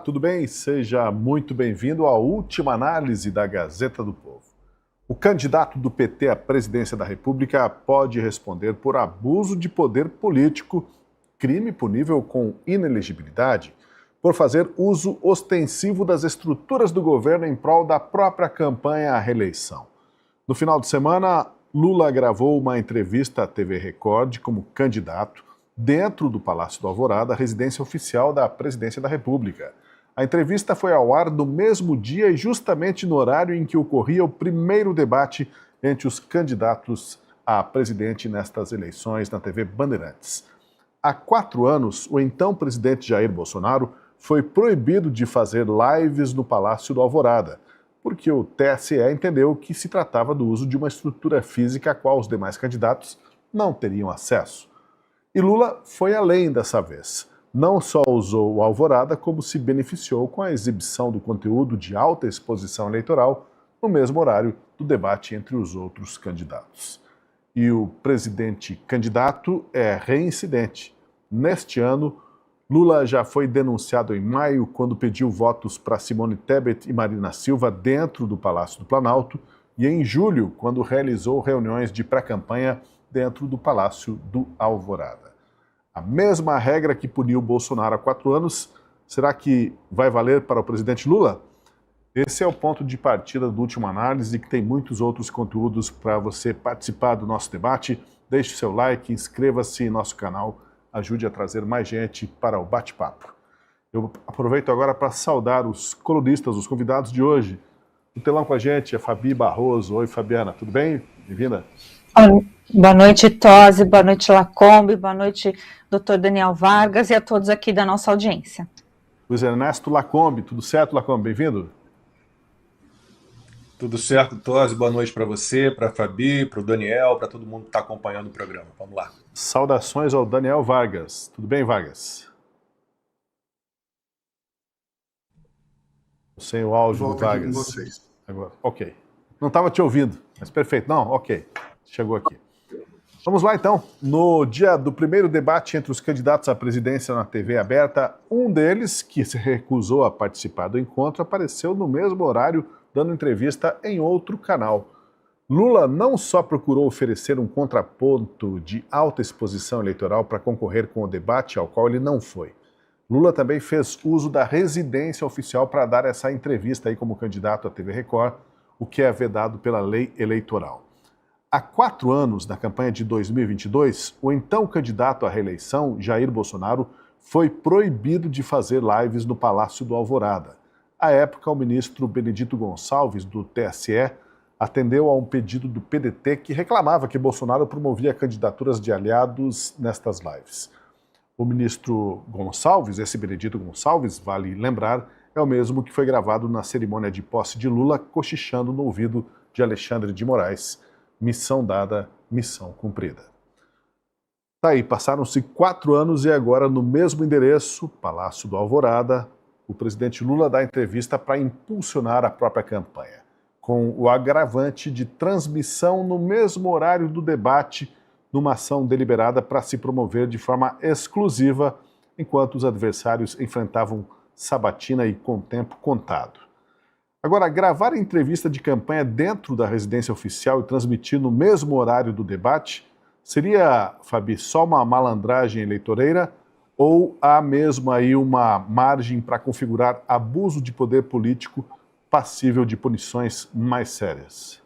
tudo bem? Seja muito bem-vindo à última análise da Gazeta do Povo. O candidato do PT à presidência da República pode responder por abuso de poder político, crime punível com inelegibilidade, por fazer uso ostensivo das estruturas do governo em prol da própria campanha à reeleição. No final de semana, Lula gravou uma entrevista à TV Record como candidato dentro do Palácio do Alvorada, residência oficial da Presidência da República. A entrevista foi ao ar no mesmo dia e justamente no horário em que ocorria o primeiro debate entre os candidatos a presidente nestas eleições na TV Bandeirantes. Há 4 anos, o então presidente Jair Bolsonaro foi proibido de fazer lives no Palácio do Alvorada, porque o TSE entendeu que se tratava do uso de uma estrutura física a qual os demais candidatos não teriam acesso. E Lula foi além dessa vez. Não só usou o Alvorada, como se beneficiou com a exibição do conteúdo de alta exposição eleitoral no mesmo horário do debate entre os outros candidatos. E o presidente candidato é reincidente. Neste ano, Lula já foi denunciado em maio quando pediu votos para Simone Tebet e Marina Silva dentro do Palácio do Planalto e em julho, quando realizou reuniões de pré-campanha dentro do Palácio do Alvorada. A mesma regra que puniu Bolsonaro há 4 anos, será que vai valer para o presidente Lula? Esse é o ponto de partida do Última Análise, que tem muitos outros conteúdos para você participar do nosso debate. Deixe seu like, inscreva-se em nosso canal, ajude a trazer mais gente para o bate-papo. Eu aproveito agora para saudar os colunistas, os convidados de hoje. No telão com a gente, a Fabi Barroso. Oi, Fabiana, tudo bem? Bem-vinda. Boa noite, Tosi, boa noite, Lacombe, boa noite, Dr. Daniel Vargas e a todos aqui da nossa audiência. Luiz Ernesto Lacombe, tudo certo, Lacombe? Bem-vindo. Tudo certo, Tosi, boa noite para você, para a Fabi, para o Daniel, para todo mundo que está acompanhando o programa. Vamos lá. Saudações ao Daniel Vargas. Tudo bem, Vargas? Sem o áudio do Vargas. Aqui com vocês. Agora, ok. Não estava te ouvindo, mas perfeito. Não, ok. Chegou aqui. Vamos lá, então. No dia do primeiro debate entre os candidatos à presidência na TV aberta, um deles, que se recusou a participar do encontro, apareceu no mesmo horário, dando entrevista em outro canal. Lula não só procurou oferecer um contraponto de alta exposição eleitoral para concorrer com o debate, ao qual ele não foi. Lula também fez uso da residência oficial para dar essa entrevista aí como candidato à TV Record, o que é vedado pela lei eleitoral. Há 4 anos, na campanha de 2022, o então candidato à reeleição, Jair Bolsonaro, foi proibido de fazer lives no Palácio do Alvorada. À época, o ministro Benedito Gonçalves, do TSE, atendeu a um pedido do PDT que reclamava que Bolsonaro promovia candidaturas de aliados nestas lives. O ministro Gonçalves, esse Benedito Gonçalves, vale lembrar, é o mesmo que foi gravado na cerimônia de posse de Lula, cochichando no ouvido de Alexandre de Moraes. Missão dada, missão cumprida. Tá aí, passaram-se 4 anos e agora no mesmo endereço, Palácio do Alvorada, o presidente Lula dá entrevista para impulsionar a própria campanha, com o agravante de transmissão no mesmo horário do debate, numa ação deliberada para se promover de forma exclusiva, enquanto os adversários enfrentavam sabatina e com tempo contado. Agora, gravar a entrevista de campanha dentro da residência oficial e transmitir no mesmo horário do debate seria, Fabi, só uma malandragem eleitoreira ou há mesmo aí uma margem para configurar abuso de poder político passível de punições mais sérias?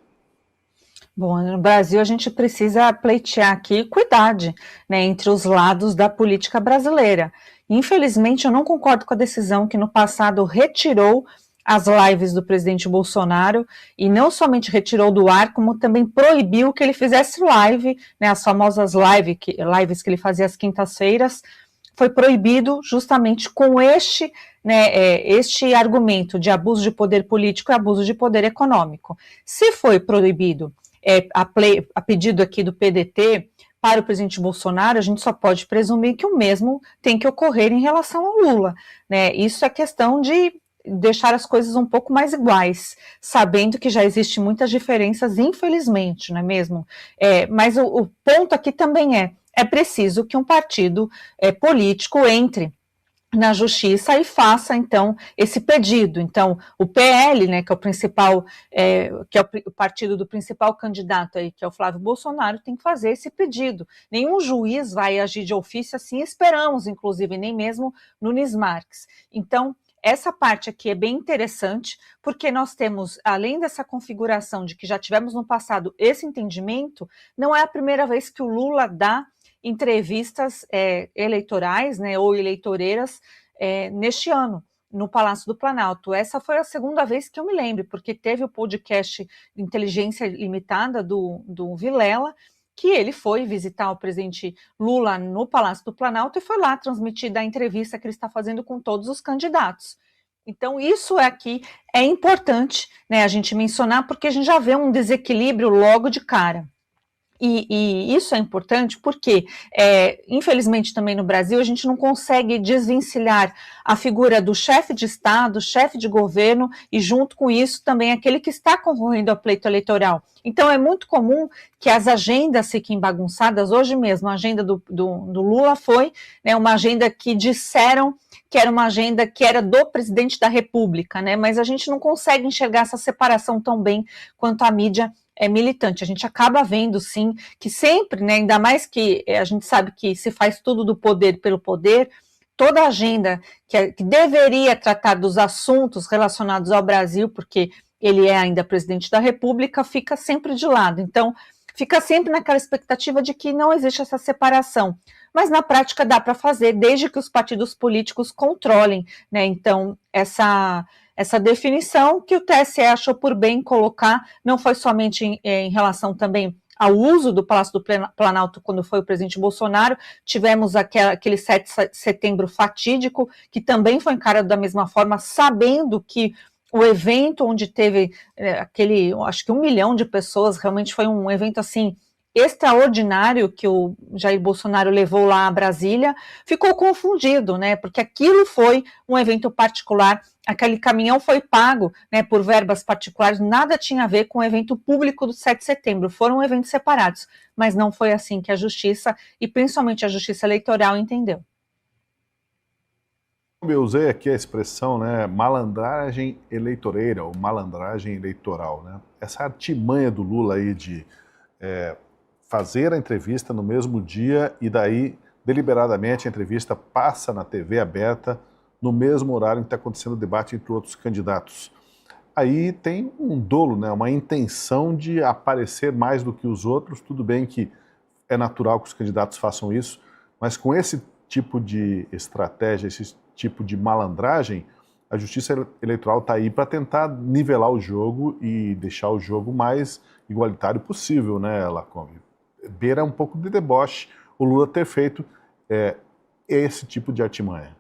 Bom, no Brasil a gente precisa pleitear aqui equidade, né, entre os lados da política brasileira. Infelizmente, eu não concordo com a decisão que no passado retirou as lives do presidente Bolsonaro, e não somente retirou do ar, como também proibiu que ele fizesse live, né, as famosas lives que ele fazia às quintas-feiras, foi proibido justamente com este argumento de abuso de poder político e abuso de poder econômico. Se foi proibido a pedido aqui do PDT para o presidente Bolsonaro, a gente só pode presumir que o mesmo tem que ocorrer em relação ao Lula, né? Isso é questão de deixar as coisas um pouco mais iguais, sabendo que já existem muitas diferenças, infelizmente, não é mesmo? Mas o ponto aqui também é preciso que um partido político entre na justiça e faça então esse pedido. Então o PL, né, que é o principal, que é o partido do principal candidato aí, que é o Flávio Bolsonaro, tem que fazer esse pedido. Nenhum juiz vai agir de ofício assim, esperamos, inclusive, nem mesmo Nunes Marques. Então essa parte aqui é bem interessante, porque nós temos, além dessa configuração de que já tivemos no passado esse entendimento, não é a primeira vez que o Lula dá entrevistas eleitorais, né, ou eleitoreiras neste ano, no Palácio do Planalto. Essa foi a segunda vez que eu me lembro, porque teve o podcast Inteligência Limitada do Vilela, que ele foi visitar o presidente Lula no Palácio do Planalto e foi lá transmitida a entrevista que ele está fazendo com todos os candidatos. Então, isso aqui é importante, né, a gente mencionar, porque a gente já vê um desequilíbrio logo de cara. E isso é importante porque, infelizmente, também no Brasil, a gente não consegue desvencilhar a figura do chefe de Estado, chefe de governo, e junto com isso também aquele que está concorrendo ao pleito eleitoral. Então, é muito comum que as agendas fiquem bagunçadas. Hoje mesmo, a agenda do Lula foi, né, uma agenda que disseram que era uma agenda que era do presidente da República, né, mas a gente não consegue enxergar essa separação tão bem quanto a mídia militante. A gente acaba vendo, sim, que sempre, né, ainda mais que a gente sabe que se faz tudo do poder pelo poder, toda a agenda que deveria tratar dos assuntos relacionados ao Brasil, porque ele é ainda presidente da República, fica sempre de lado. Então, fica sempre naquela expectativa de que não existe essa separação. Mas na prática dá para fazer, desde que os partidos políticos controlem, né? Então, essa definição que o TSE achou por bem colocar, não foi somente em relação também ao uso do Palácio do Planalto quando foi o presidente Bolsonaro, tivemos aquele 7 de setembro fatídico, que também foi encarado da mesma forma, sabendo que o evento onde teve acho que 1 milhão de pessoas, realmente foi um evento assim extraordinário que o Jair Bolsonaro levou lá a Brasília, ficou confundido, né? Porque aquilo foi um evento particular, aquele caminhão foi pago, né, por verbas particulares, nada tinha a ver com o evento público do 7 de setembro, foram eventos separados, mas não foi assim que a justiça, e principalmente a justiça eleitoral, entendeu. Eu usei aqui a expressão, né, malandragem eleitoreira, ou malandragem eleitoral, né? Essa artimanha do Lula aí de fazer a entrevista no mesmo dia e daí, deliberadamente, a entrevista passa na TV aberta no mesmo horário em que está acontecendo o debate entre outros candidatos. Aí tem um dolo, né, uma intenção de aparecer mais do que os outros. Tudo bem que é natural que os candidatos façam isso, mas com esse tipo de estratégia, esse tipo de malandragem, a Justiça Eleitoral está aí para tentar nivelar o jogo e deixar o jogo mais igualitário possível, né, Lacombe? Beira um pouco de deboche o Lula ter feito esse tipo de artimanha.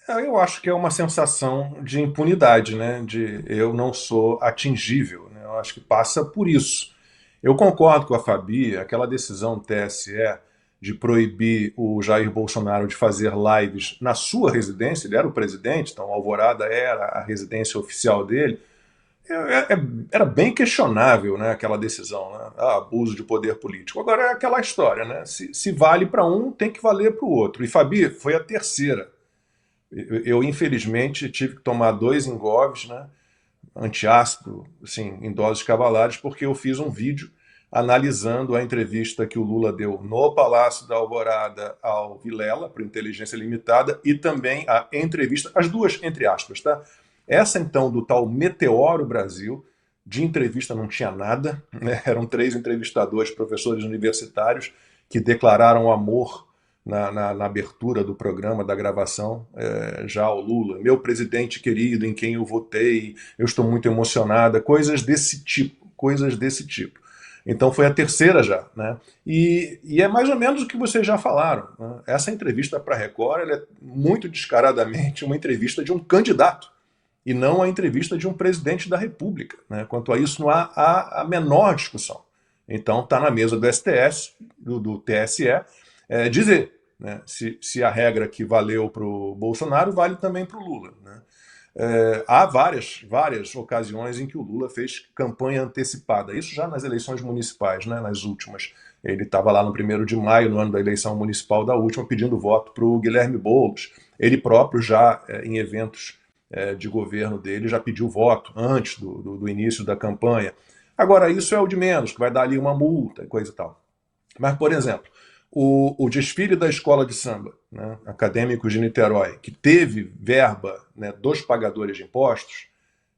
Eu acho que é uma sensação de impunidade, né? De eu não sou atingível, né? Eu acho que passa por isso. Eu concordo com a Fabi, aquela decisão do TSE de proibir o Jair Bolsonaro de fazer lives na sua residência, ele era o presidente, então Alvorada era a residência oficial dele, era bem questionável, né, aquela decisão, né? Abuso de poder político. Agora é aquela história, né? Se vale para um, tem que valer para o outro. E Fabi, foi a terceira. Eu, infelizmente, tive que tomar 2 Engoves, né, antiácido, assim, em doses cavalares, porque eu fiz um vídeo analisando a entrevista que o Lula deu no Palácio da Alvorada ao Vilela, para Inteligência Limitada, e também a entrevista, as duas entre aspas, tá? Essa, então, do tal Meteoro Brasil, de entrevista não tinha nada, né? Eram 3 entrevistadores, professores universitários, que declararam amor na abertura do programa, da gravação, já ao Lula. Meu presidente querido, em quem eu votei, eu estou muito emocionada, coisas desse tipo, coisas desse tipo. Então foi a terceira já, né? E é mais ou menos o que vocês já falaram, né? Essa entrevista para a Record, ela é muito descaradamente uma entrevista de um candidato, e não a entrevista de um presidente da República, né? Quanto a isso não há a menor discussão. Então está na mesa do STS, do TSE, dizer, né, se a regra que valeu para o Bolsonaro vale também para o Lula, né? há várias ocasiões em que o Lula fez campanha antecipada. Isso já nas eleições municipais, né, nas últimas. Ele estava lá no 1º de maio, no ano da eleição municipal da última, pedindo voto para o Guilherme Boulos. Ele próprio já, em eventos de governo dele, já pediu voto antes do início da campanha. Agora, isso é o de menos, que vai dar ali uma multa e coisa e tal. Mas, por exemplo, o desfile da escola de samba, né, Acadêmicos de Niterói, que teve verba, né, dos pagadores de impostos,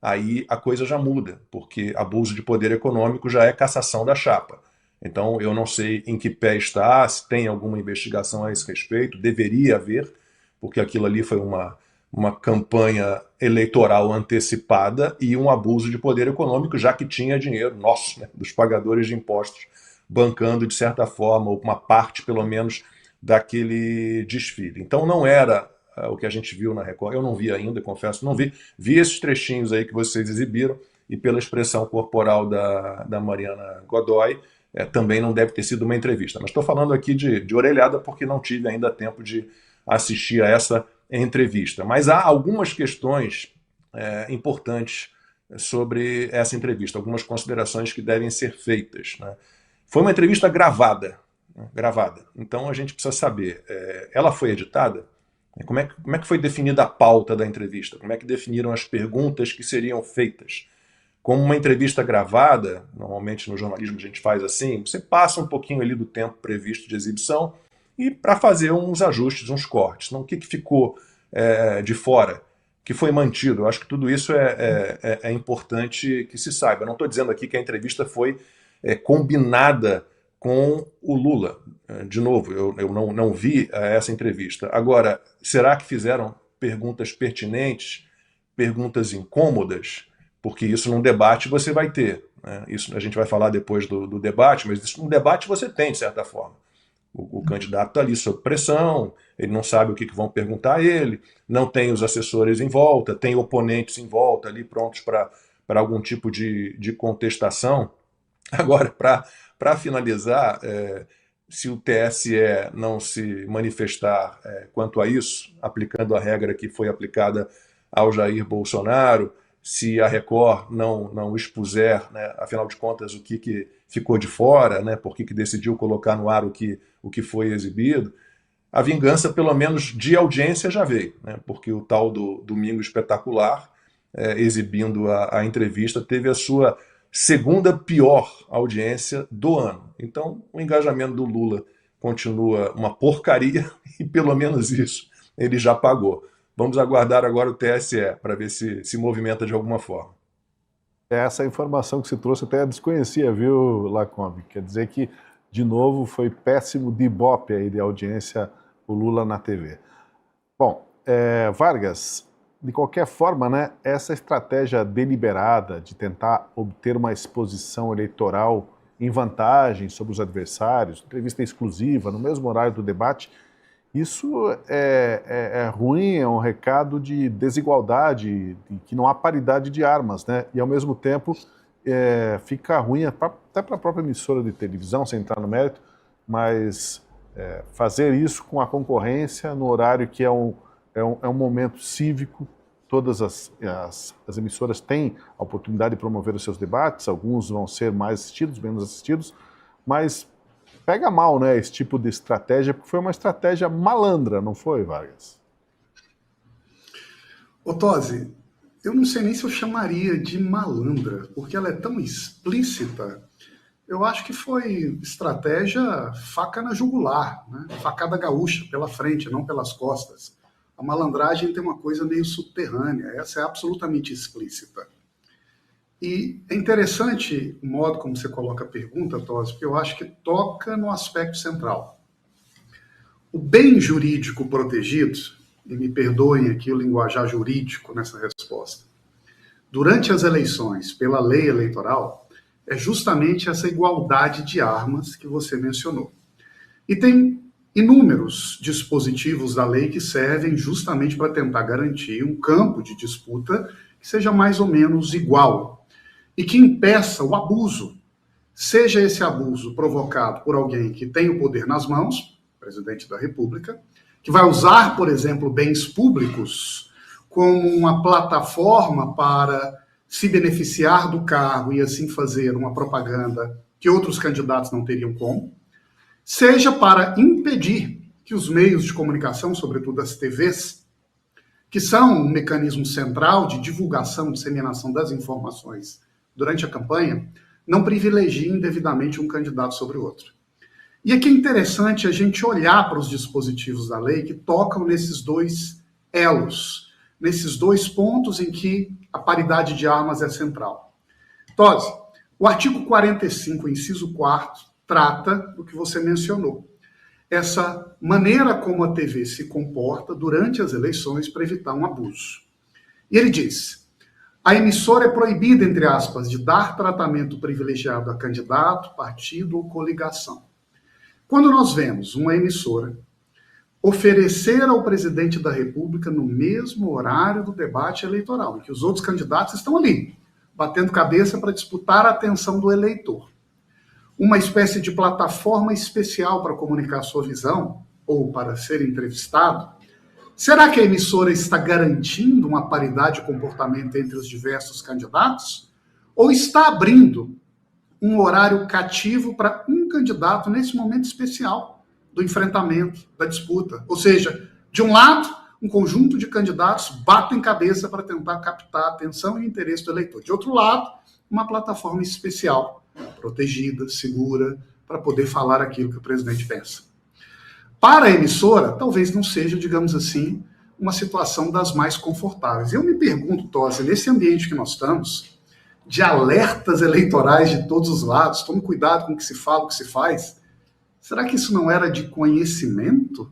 aí a coisa já muda, porque abuso de poder econômico já é cassação da chapa. Então, eu não sei em que pé está, se tem alguma investigação a esse respeito, deveria haver, porque aquilo ali foi uma campanha eleitoral antecipada e um abuso de poder econômico, já que tinha dinheiro nosso, né, dos pagadores de impostos, bancando, de certa forma, uma parte, pelo menos, daquele desfile. Então, não era o que a gente viu na Record. Eu não vi ainda, confesso, não vi. Vi esses trechinhos aí que vocês exibiram, e pela expressão corporal da Mariana Godoy, também não deve ter sido uma entrevista. Mas estou falando aqui de orelhada porque não tive ainda tempo de assistir a essa entrevista. Mas há algumas questões importantes sobre essa entrevista, algumas considerações que devem ser feitas, né? Foi uma entrevista gravada, né? Gravada. Então a gente precisa saber, ela foi editada? Como é que foi definida a pauta da entrevista? Como é que definiram as perguntas que seriam feitas? Como uma entrevista gravada, normalmente no jornalismo a gente faz assim, você passa um pouquinho ali do tempo previsto de exibição e para fazer uns ajustes, uns cortes. Então, o que ficou de fora, que foi mantido? Eu acho que tudo isso é importante que se saiba. Eu não estou dizendo aqui que a entrevista foi combinada com o Lula. De novo, eu não vi essa entrevista. Agora, será que fizeram perguntas pertinentes, perguntas incômodas? Porque isso num debate você vai ter, né? Isso a gente vai falar depois do debate, mas isso num debate você tem, de certa forma. O candidato está ali sob pressão, ele não sabe o que vão perguntar a ele, não tem os assessores em volta, tem oponentes em volta ali prontos para algum tipo de contestação. Agora, para finalizar, se o TSE não se manifestar quanto a isso, aplicando a regra que foi aplicada ao Jair Bolsonaro, se a Record não expuser, né, afinal de contas, o que ficou de fora, né, por que decidiu colocar no ar o que foi exibido, a vingança, pelo menos de audiência, já veio, né, porque o tal do Domingo Espetacular, exibindo a entrevista, teve a sua segunda pior audiência do ano. Então, o engajamento do Lula continua uma porcaria e, pelo menos isso, ele já pagou. Vamos aguardar agora o TSE para ver se movimenta de alguma forma. Essa informação que você trouxe até desconhecia, viu, Lacombe? Quer dizer que, de novo, foi péssimo de ibope aí de audiência o Lula na TV. Bom, Vargas, de qualquer forma, né, essa estratégia deliberada de tentar obter uma exposição eleitoral em vantagem sobre os adversários, entrevista exclusiva, no mesmo horário do debate, isso é ruim, é um recado de desigualdade, de que não há paridade de armas, né? E ao mesmo tempo fica ruim até para a própria emissora de televisão, sem entrar no mérito, mas fazer isso com a concorrência no horário que é um momento cívico. Todas as emissoras têm a oportunidade de promover os seus debates, alguns vão ser mais assistidos, menos assistidos, mas pega mal, né, esse tipo de estratégia, porque foi uma estratégia malandra, não foi, Vargas? Ô Tosi, eu não sei nem se eu chamaria de malandra, porque ela é tão explícita. Eu acho que foi estratégia faca na jugular, né? Facada gaúcha, pela frente, não pelas costas. A malandragem tem uma coisa meio subterrânea, essa é absolutamente explícita. E é interessante o modo como você coloca a pergunta, Tosi, porque eu acho que toca no aspecto central. O bem jurídico protegido, e me perdoem aqui o linguajar jurídico nessa resposta, durante as eleições, pela lei eleitoral, é justamente essa igualdade de armas que você mencionou. E tem inúmeros dispositivos da lei que servem justamente para tentar garantir um campo de disputa que seja mais ou menos igual e que impeça o abuso, seja esse abuso provocado por alguém que tem o poder nas mãos, presidente da República, que vai usar, por exemplo, bens públicos como uma plataforma para se beneficiar do cargo e assim fazer uma propaganda que outros candidatos não teriam como, seja para impedir que os meios de comunicação, sobretudo as TVs, que são um mecanismo central de divulgação, disseminação das informações durante a campanha, não privilegiem devidamente um candidato sobre o outro. E aqui é interessante a gente olhar para os dispositivos da lei que tocam nesses dois elos, nesses dois pontos em que a paridade de armas é central. Tosi, o artigo 45, inciso 4º, trata do que você mencionou. Essa maneira como a TV se comporta durante as eleições para evitar um abuso. E ele diz: a emissora é proibida, entre aspas, de dar tratamento privilegiado a candidato, partido ou coligação. Quando nós vemos uma emissora oferecer ao presidente da República, no mesmo horário do debate eleitoral, em que os outros candidatos estão ali, batendo cabeça para disputar a atenção do eleitor, uma espécie de plataforma especial para comunicar sua visão, ou para ser entrevistado, será que a emissora está garantindo uma paridade de comportamento entre os diversos candidatos? Ou está abrindo um horário cativo para um candidato nesse momento especial do enfrentamento, da disputa? Ou seja, de um lado, um conjunto de candidatos batem cabeça para tentar captar a atenção e o interesse do eleitor. De outro lado, uma plataforma especial, protegida, segura, para poder falar aquilo que o presidente pensa. Para a emissora, talvez não seja, digamos assim, uma situação das mais confortáveis. Eu me pergunto, Tosi, nesse ambiente que nós estamos, de alertas eleitorais de todos os lados, tome cuidado com o que se fala, o que se faz, será que isso não era de conhecimento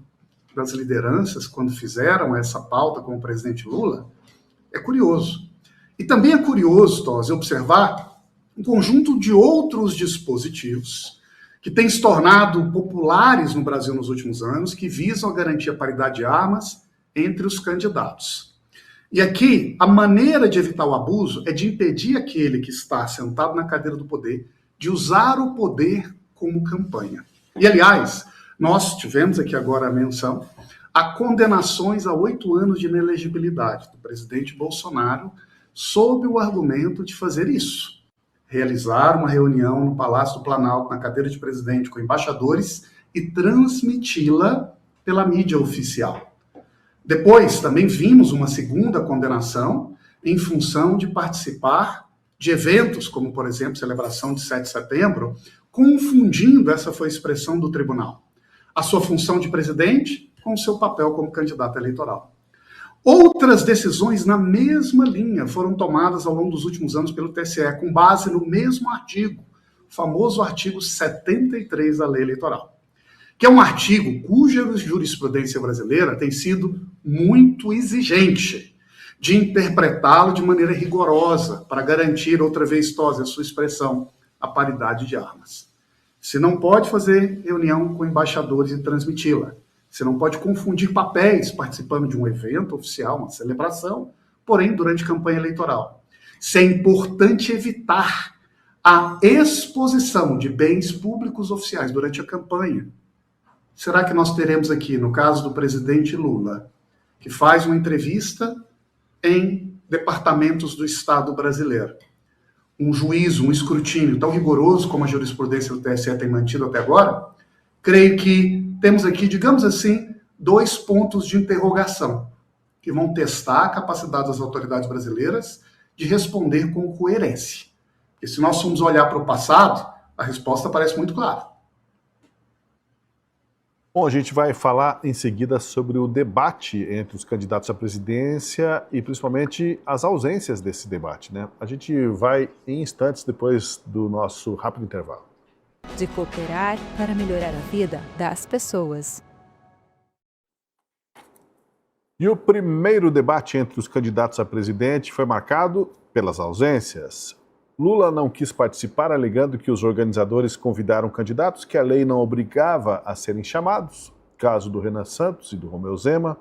das lideranças quando fizeram essa pauta com o presidente Lula? É curioso. E também é curioso, Tosi, observar um conjunto de outros dispositivos que têm se tornado populares no Brasil nos últimos anos, que visam a garantir a paridade de armas entre os candidatos. E aqui, a maneira de evitar o abuso é de impedir aquele que está sentado na cadeira do poder de usar o poder como campanha. E, aliás, nós tivemos aqui agora a menção a condenações a 8 anos de inelegibilidade do presidente Bolsonaro sob o argumento de fazer isso. Realizar uma reunião no Palácio do Planalto, na cadeira de presidente, com embaixadores e transmiti-la pela mídia oficial. Depois, também vimos uma segunda condenação em função de participar de eventos, como, por exemplo, celebração de 7 de setembro, confundindo, essa foi a expressão do tribunal, a sua função de presidente com o seu papel como candidato eleitoral. Outras decisões na mesma linha foram tomadas ao longo dos últimos anos pelo TSE, com base no mesmo artigo, o famoso artigo 73 da Lei Eleitoral, que é um artigo cuja jurisprudência brasileira tem sido muito exigente de interpretá-lo de maneira rigorosa para garantir, outra vez, Tosi, a sua expressão, a paridade de armas. Você não pode fazer reunião com embaixadores e transmiti-la. Você não pode confundir papéis participando de um evento oficial, uma celebração, porém durante campanha eleitoral. Isso é importante evitar a exposição de bens públicos oficiais durante a campanha. Será que nós teremos aqui, no caso do presidente Lula, que faz uma entrevista em departamentos do Estado brasileiro, um juízo, um escrutínio tão rigoroso como a jurisprudência do TSE tem mantido até agora? Creio que temos aqui, digamos assim, 2 pontos de interrogação que vão testar a capacidade das autoridades brasileiras de responder com coerência. E se nós formos olhar para o passado, a resposta parece muito clara. Bom, a gente vai falar em seguida sobre o debate entre os candidatos à presidência e principalmente as ausências desse debate, né? A gente vai em instantes depois do nosso rápido intervalo. De cooperar para melhorar a vida das pessoas. E o primeiro debate entre os candidatos a presidente foi marcado pelas ausências. Lula não quis participar, alegando que os organizadores convidaram candidatos que a lei não obrigava a serem chamados, caso do Renan Santos e do Romeu Zema.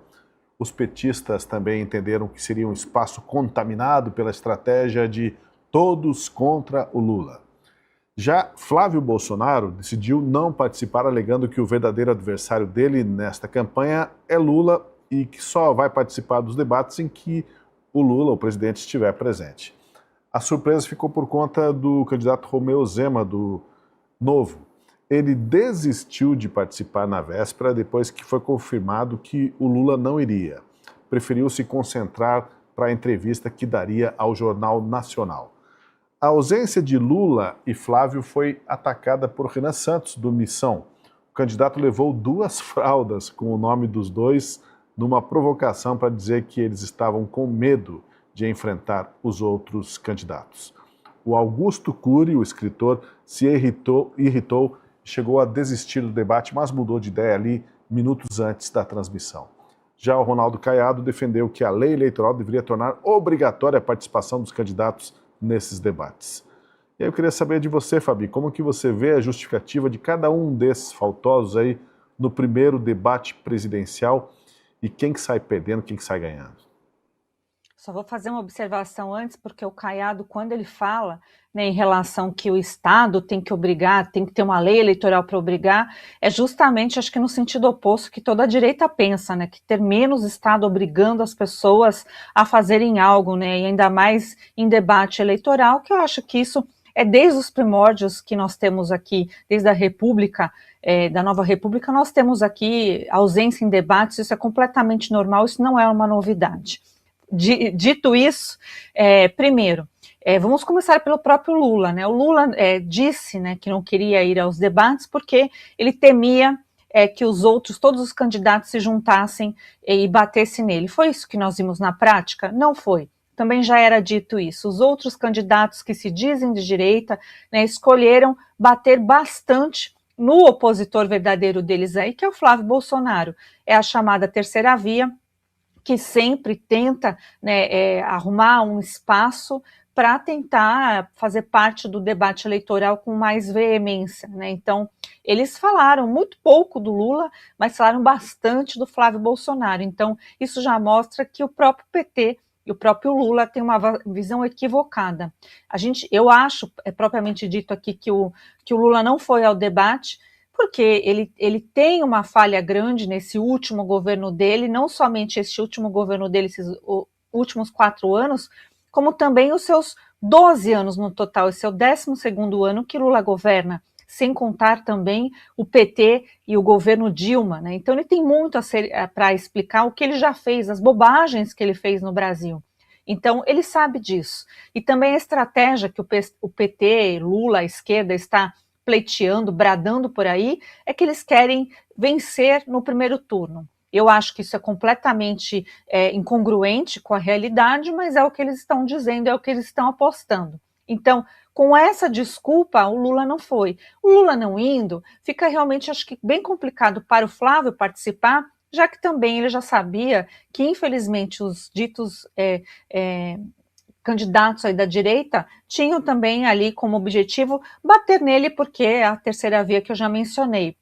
Os petistas também entenderam que seria um espaço contaminado pela estratégia de todos contra o Lula. Já Flávio Bolsonaro decidiu não participar, alegando que o verdadeiro adversário dele nesta campanha é Lula e que só vai participar dos debates em que o Lula, o presidente, estiver presente. A surpresa ficou por conta do candidato Romeu Zema, do Novo. Ele desistiu de participar na véspera depois que foi confirmado que o Lula não iria. Preferiu se concentrar para a entrevista que daria ao Jornal Nacional. A ausência de Lula e Flávio foi atacada por Renan Santos, do Missão. O candidato levou 2 fraldas com o nome dos dois numa provocação para dizer que eles estavam com medo de enfrentar os outros candidatos. O Augusto Cury, o escritor, se irritou e chegou a desistir do debate, mas mudou de ideia ali minutos antes da transmissão. Já o Ronaldo Caiado defendeu que a lei eleitoral deveria tornar obrigatória a participação dos candidatos nesses debates. E aí eu queria saber de você, Fabi, como que você vê a justificativa de cada um desses faltosos aí no primeiro debate presidencial e quem que sai perdendo, quem que sai ganhando? Só vou fazer uma observação antes, porque o Caiado, quando ele fala, né, em relação que o Estado tem que obrigar, tem que ter uma lei eleitoral para obrigar, é justamente, acho que no sentido oposto que toda a direita pensa, né, que ter menos Estado obrigando as pessoas a fazerem algo, né, e ainda mais em debate eleitoral, que eu acho que isso é desde os primórdios que nós temos aqui, desde a República, da Nova República, nós temos aqui ausência em debates, isso é completamente normal, isso não é uma novidade. Dito isso, primeiro, vamos começar pelo próprio Lula, né? O Lula disse, né, que não queria ir aos debates porque ele temia que todos os candidatos se juntassem e batessem nele. Foi isso que nós vimos na prática? Não foi. Também já era dito isso. Os outros candidatos que se dizem de direita, né, escolheram bater bastante no opositor verdadeiro deles aí, que é o Flávio Bolsonaro. É a chamada terceira via, que sempre tenta, né, arrumar um espaço para tentar fazer parte do debate eleitoral com mais veemência, né? Então, eles falaram muito pouco do Lula, mas falaram bastante do Flávio Bolsonaro. Então, isso já mostra que o próprio PT e o próprio Lula têm uma visão equivocada. Eu acho, propriamente dito aqui, que o Lula não foi ao debate, porque ele tem uma falha grande nesse último governo dele, não somente esse último governo dele, esses últimos 4 anos, como também os seus 12 anos no total, esse é o 12º ano que Lula governa, sem contar também o PT e o governo Dilma, né? Então ele tem muito para explicar o que ele já fez, as bobagens que ele fez no Brasil. Então ele sabe disso. E também a estratégia que o PT, Lula, a esquerda está pleiteando, bradando por aí, é que eles querem vencer no primeiro turno. Eu acho que isso é completamente incongruente com a realidade, mas é o que eles estão dizendo, é o que eles estão apostando. Então, com essa desculpa, o Lula não foi. O Lula não indo, fica realmente, acho que, bem complicado para o Flávio participar, já que também ele já sabia que, infelizmente, os ditos candidatos aí da direita tinham também ali como objetivo bater nele, porque é a terceira via que eu já mencionei.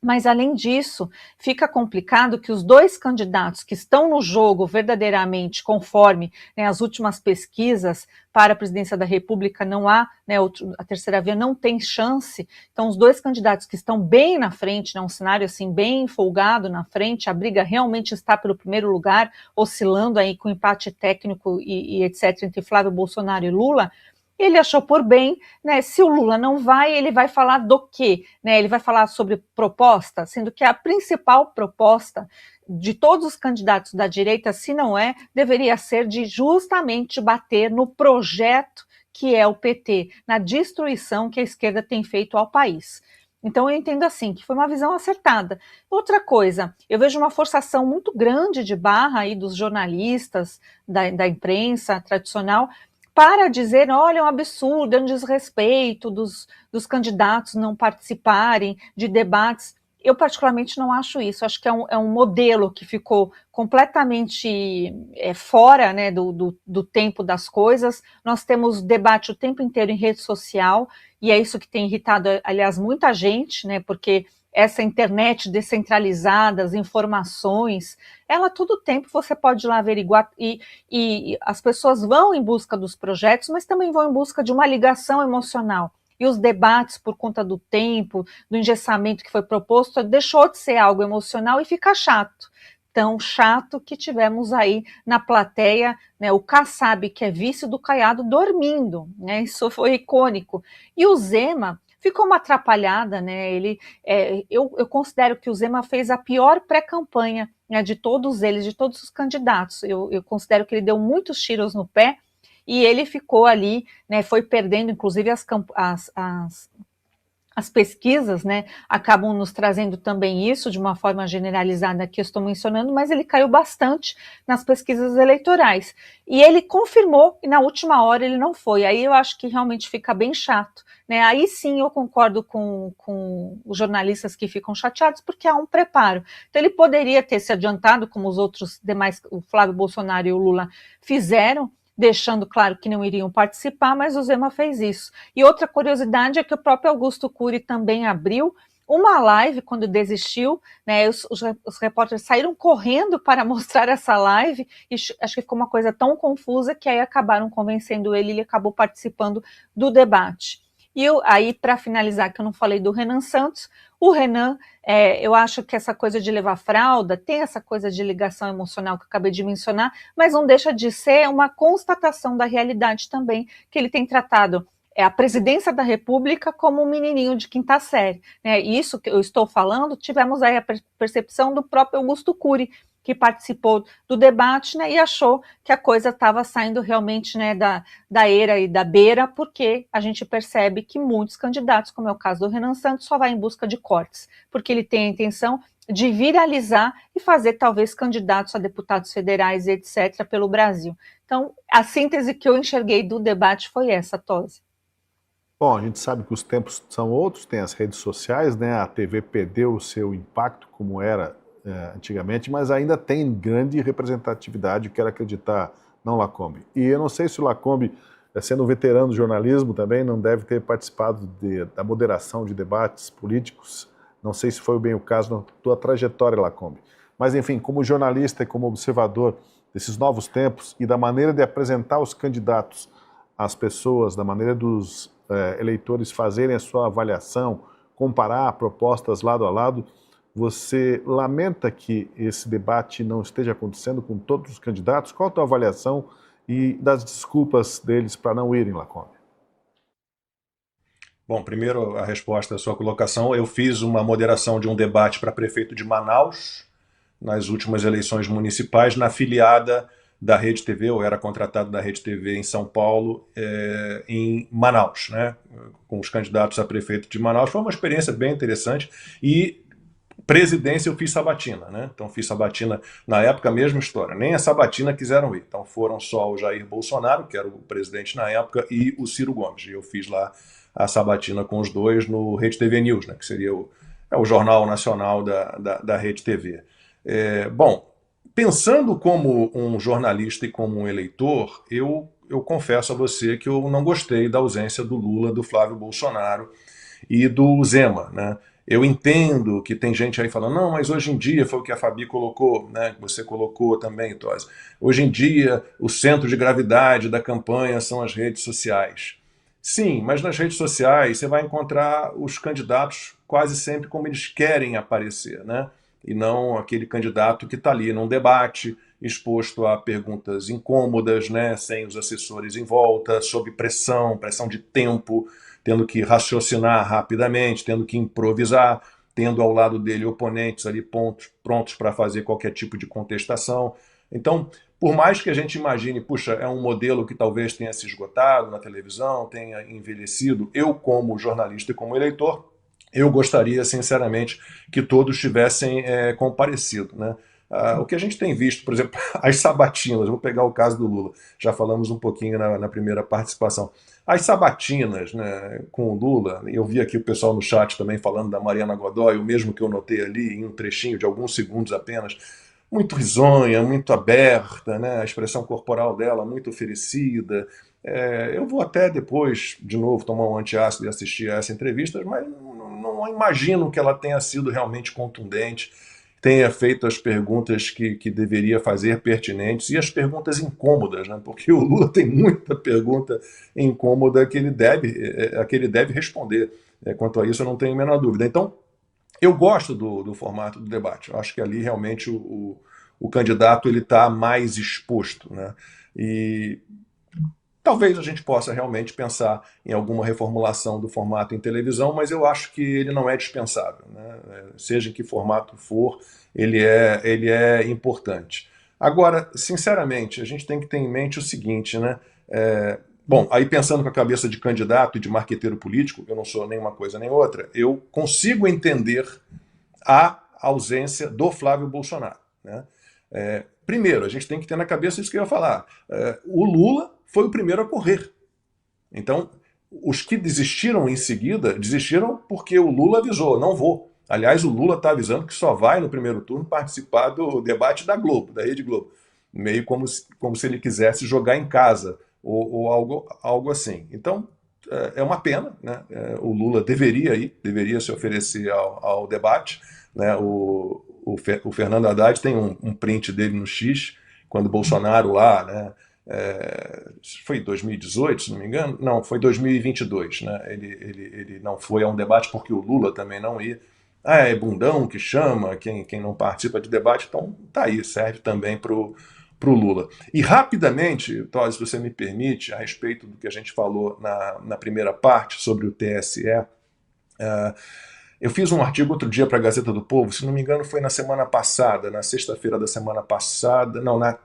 Mas, além disso, fica complicado que os 2 candidatos que estão no jogo verdadeiramente conforme, né, as últimas pesquisas para a presidência da República, não há, né, a terceira via não tem chance. Então, os 2 candidatos que estão bem na frente, né, um cenário assim bem folgado na frente, a briga realmente está pelo primeiro lugar, oscilando aí com empate técnico e etc. entre Flávio Bolsonaro e Lula. Ele achou por bem, né, se o Lula não vai, ele vai falar do quê? Né, ele vai falar sobre proposta, sendo que a principal proposta de todos os candidatos da direita, se não deveria ser de justamente bater no projeto que é o PT, na destruição que a esquerda tem feito ao país. Então eu entendo assim, que foi uma visão acertada. Outra coisa, eu vejo uma forçação muito grande de barra aí dos jornalistas, da imprensa tradicional, para dizer, olha, é um absurdo, é um desrespeito dos candidatos não participarem de debates. Eu particularmente não acho isso, acho que é um modelo que ficou completamente fora, né, do tempo das coisas. Nós temos debate o tempo inteiro em rede social, e é isso que tem irritado, aliás, muita gente, né, porque essa internet descentralizada, as informações, ela todo tempo você pode ir lá averiguar, e as pessoas vão em busca dos projetos, mas também vão em busca de uma ligação emocional. E os debates, por conta do tempo, do engessamento que foi proposto, deixou de ser algo emocional e fica chato. tão chato que tivemos aí na plateia, né, o Kassab, que é vice do Caiado, dormindo, né, isso foi icônico. E o Zema ficou uma atrapalhada, né, eu considero que o Zema fez a pior pré-campanha, né, de todos eles, de todos os candidatos. Eu considero que ele deu muitos tiros no pé e ele ficou ali, né, foi perdendo, inclusive as pesquisas, né, acabam nos trazendo também isso de uma forma generalizada que eu estou mencionando, mas ele caiu bastante nas pesquisas eleitorais. E ele confirmou e na última hora ele não foi. Aí eu acho que realmente fica bem chato, né? Aí sim eu concordo com os jornalistas que ficam chateados, porque há um preparo. Então ele poderia ter se adiantado, como os outros demais, o Flávio Bolsonaro e o Lula fizeram, deixando claro que não iriam participar, mas o Zema fez isso. E outra curiosidade é que o próprio Augusto Cury também abriu uma live quando desistiu, né? Os repórteres saíram correndo para mostrar essa live, e acho que ficou uma coisa tão confusa que aí acabaram convencendo ele, ele acabou participando do debate. E aí, para finalizar, que eu não falei do Renan Santos, o Renan, eu acho que essa coisa de levar fralda, tem essa coisa de ligação emocional que eu acabei de mencionar, mas não deixa de ser uma constatação da realidade também, que ele tem tratado a presidência da República como um menininho de quinta série, né? Isso que eu estou falando, tivemos aí a percepção do próprio Augusto Cury, que participou do debate, né, e achou que a coisa estava saindo realmente, né, da eira e da beira, porque a gente percebe que muitos candidatos, como é o caso do Renan Santos, só vai em busca de cortes, porque ele tem a intenção de viralizar e fazer talvez candidatos a deputados federais, etc., pelo Brasil. Então, a síntese que eu enxerguei do debate foi essa, Tosi. Bom, a gente sabe que os tempos são outros, tem as redes sociais, né? A TV perdeu o seu impacto como era antigamente, mas ainda tem grande representatividade, quero acreditar, não, Lacombe? E eu não sei se o Lacombe, sendo um veterano do jornalismo também, não deve ter participado da moderação de debates políticos, não sei se foi bem o caso na tua trajetória, Lacombe. Mas, enfim, como jornalista e como observador desses novos tempos e da maneira de apresentar os candidatos às pessoas, da maneira dos eleitores fazerem a sua avaliação, comparar propostas lado a lado, você lamenta que esse debate não esteja acontecendo com todos os candidatos? Qual a tua avaliação e das desculpas deles para não irem, Lacombe? Bom, primeiro a resposta à sua colocação. Eu fiz uma moderação de um debate para prefeito de Manaus, nas últimas eleições municipais, na afiliada da Rede TV, eu era contratado da Rede TV em São Paulo, em Manaus, né, com os candidatos a prefeito de Manaus. Foi uma experiência bem interessante e presidência eu fiz sabatina, né? Então fiz sabatina na época, mesma história. Nem a sabatina quiseram ir. Então foram só o Jair Bolsonaro, que era o presidente na época, e o Ciro Gomes. E eu fiz lá a sabatina com os dois no Rede TV News, né? Que seria o jornal nacional da Rede TV. Bom, pensando como um jornalista e como um eleitor, eu confesso a você que eu não gostei da ausência do Lula, do Flávio Bolsonaro e do Zema, né? Eu entendo que tem gente aí falando, não, mas hoje em dia, foi o que a Fabi colocou, né, que você colocou também, Tosi. Hoje em dia, o centro de gravidade da campanha são as redes sociais. Sim, mas nas redes sociais você vai encontrar os candidatos quase sempre como eles querem aparecer, né? E não aquele candidato que está ali num debate, exposto a perguntas incômodas, né, sem os assessores em volta, sob pressão de tempo, tendo que raciocinar rapidamente, tendo que improvisar, tendo ao lado dele oponentes ali prontos para fazer qualquer tipo de contestação. Então, por mais que a gente imagine, puxa, é um modelo que talvez tenha se esgotado na televisão, tenha envelhecido, eu como jornalista e como eleitor, eu gostaria, sinceramente, que todos tivessem comparecido, né? O que a gente tem visto, por exemplo, as sabatinas, vou pegar o caso do Lula, já falamos um pouquinho na primeira participação. As sabatinas, né, com o Lula, eu vi aqui o pessoal no chat também falando da Mariana Godoy, o mesmo que eu notei ali, em um trechinho de alguns segundos apenas, muito risonha, muito aberta, né, a expressão corporal dela muito oferecida. Eu vou até depois, de novo, tomar um antiácido e assistir a essa entrevista, mas não imagino que ela tenha sido realmente contundente, tenha feito as perguntas que deveria fazer pertinentes e as perguntas incômodas, né? Porque o Lula tem muita pergunta incômoda que ele deve responder. Quanto a isso, eu não tenho a menor dúvida. Então, eu gosto do formato do debate. Eu acho que ali realmente o o candidato ele está mais exposto, né? E talvez a gente possa realmente pensar em alguma reformulação do formato em televisão, mas eu acho que ele não é dispensável, né? Seja em que formato for, ele é importante. Agora, sinceramente, a gente tem que ter em mente o seguinte, né? Bom, aí pensando com a cabeça de candidato e de marqueteiro político, eu não sou nem uma coisa nem outra, eu consigo entender a ausência do Flávio Bolsonaro, né? Primeiro, a gente tem que ter na cabeça isso que eu ia falar. O Lula foi o primeiro a correr. Então, os que desistiram em seguida, desistiram porque o Lula avisou, não vou. Aliás, o Lula está avisando que só vai no primeiro turno participar do debate da Globo, da Rede Globo. Meio como se ele quisesse jogar em casa, ou algo assim. Então, é uma pena, né? O Lula deveria se oferecer ao debate, né? O Fernando Haddad tem um print dele no X, quando o Bolsonaro lá, né? Foi 2018, se não me engano? Não, foi 2022, né? Ele não foi a um debate porque o Lula também não ia. É bundão que chama, quem não participa de debate, então tá aí, serve também para o Lula. E rapidamente, Tosi, se você me permite, a respeito do que a gente falou na primeira parte sobre o TSE, eu fiz um artigo outro dia para a Gazeta do Povo, se não me engano foi na semana passada, na sexta-feira da semana passada, não, na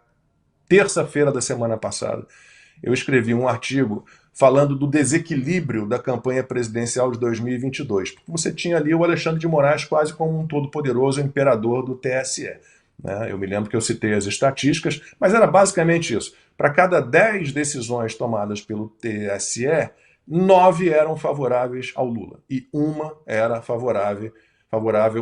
terça-feira da semana passada, eu escrevi um artigo falando do desequilíbrio da campanha presidencial de 2022. Porque você tinha ali o Alexandre de Moraes quase como um todo-poderoso imperador do TSE. Né? Eu me lembro que eu citei as estatísticas, mas era basicamente isso. Para cada 10 decisões tomadas pelo TSE, 9 eram favoráveis ao Lula e uma era favorável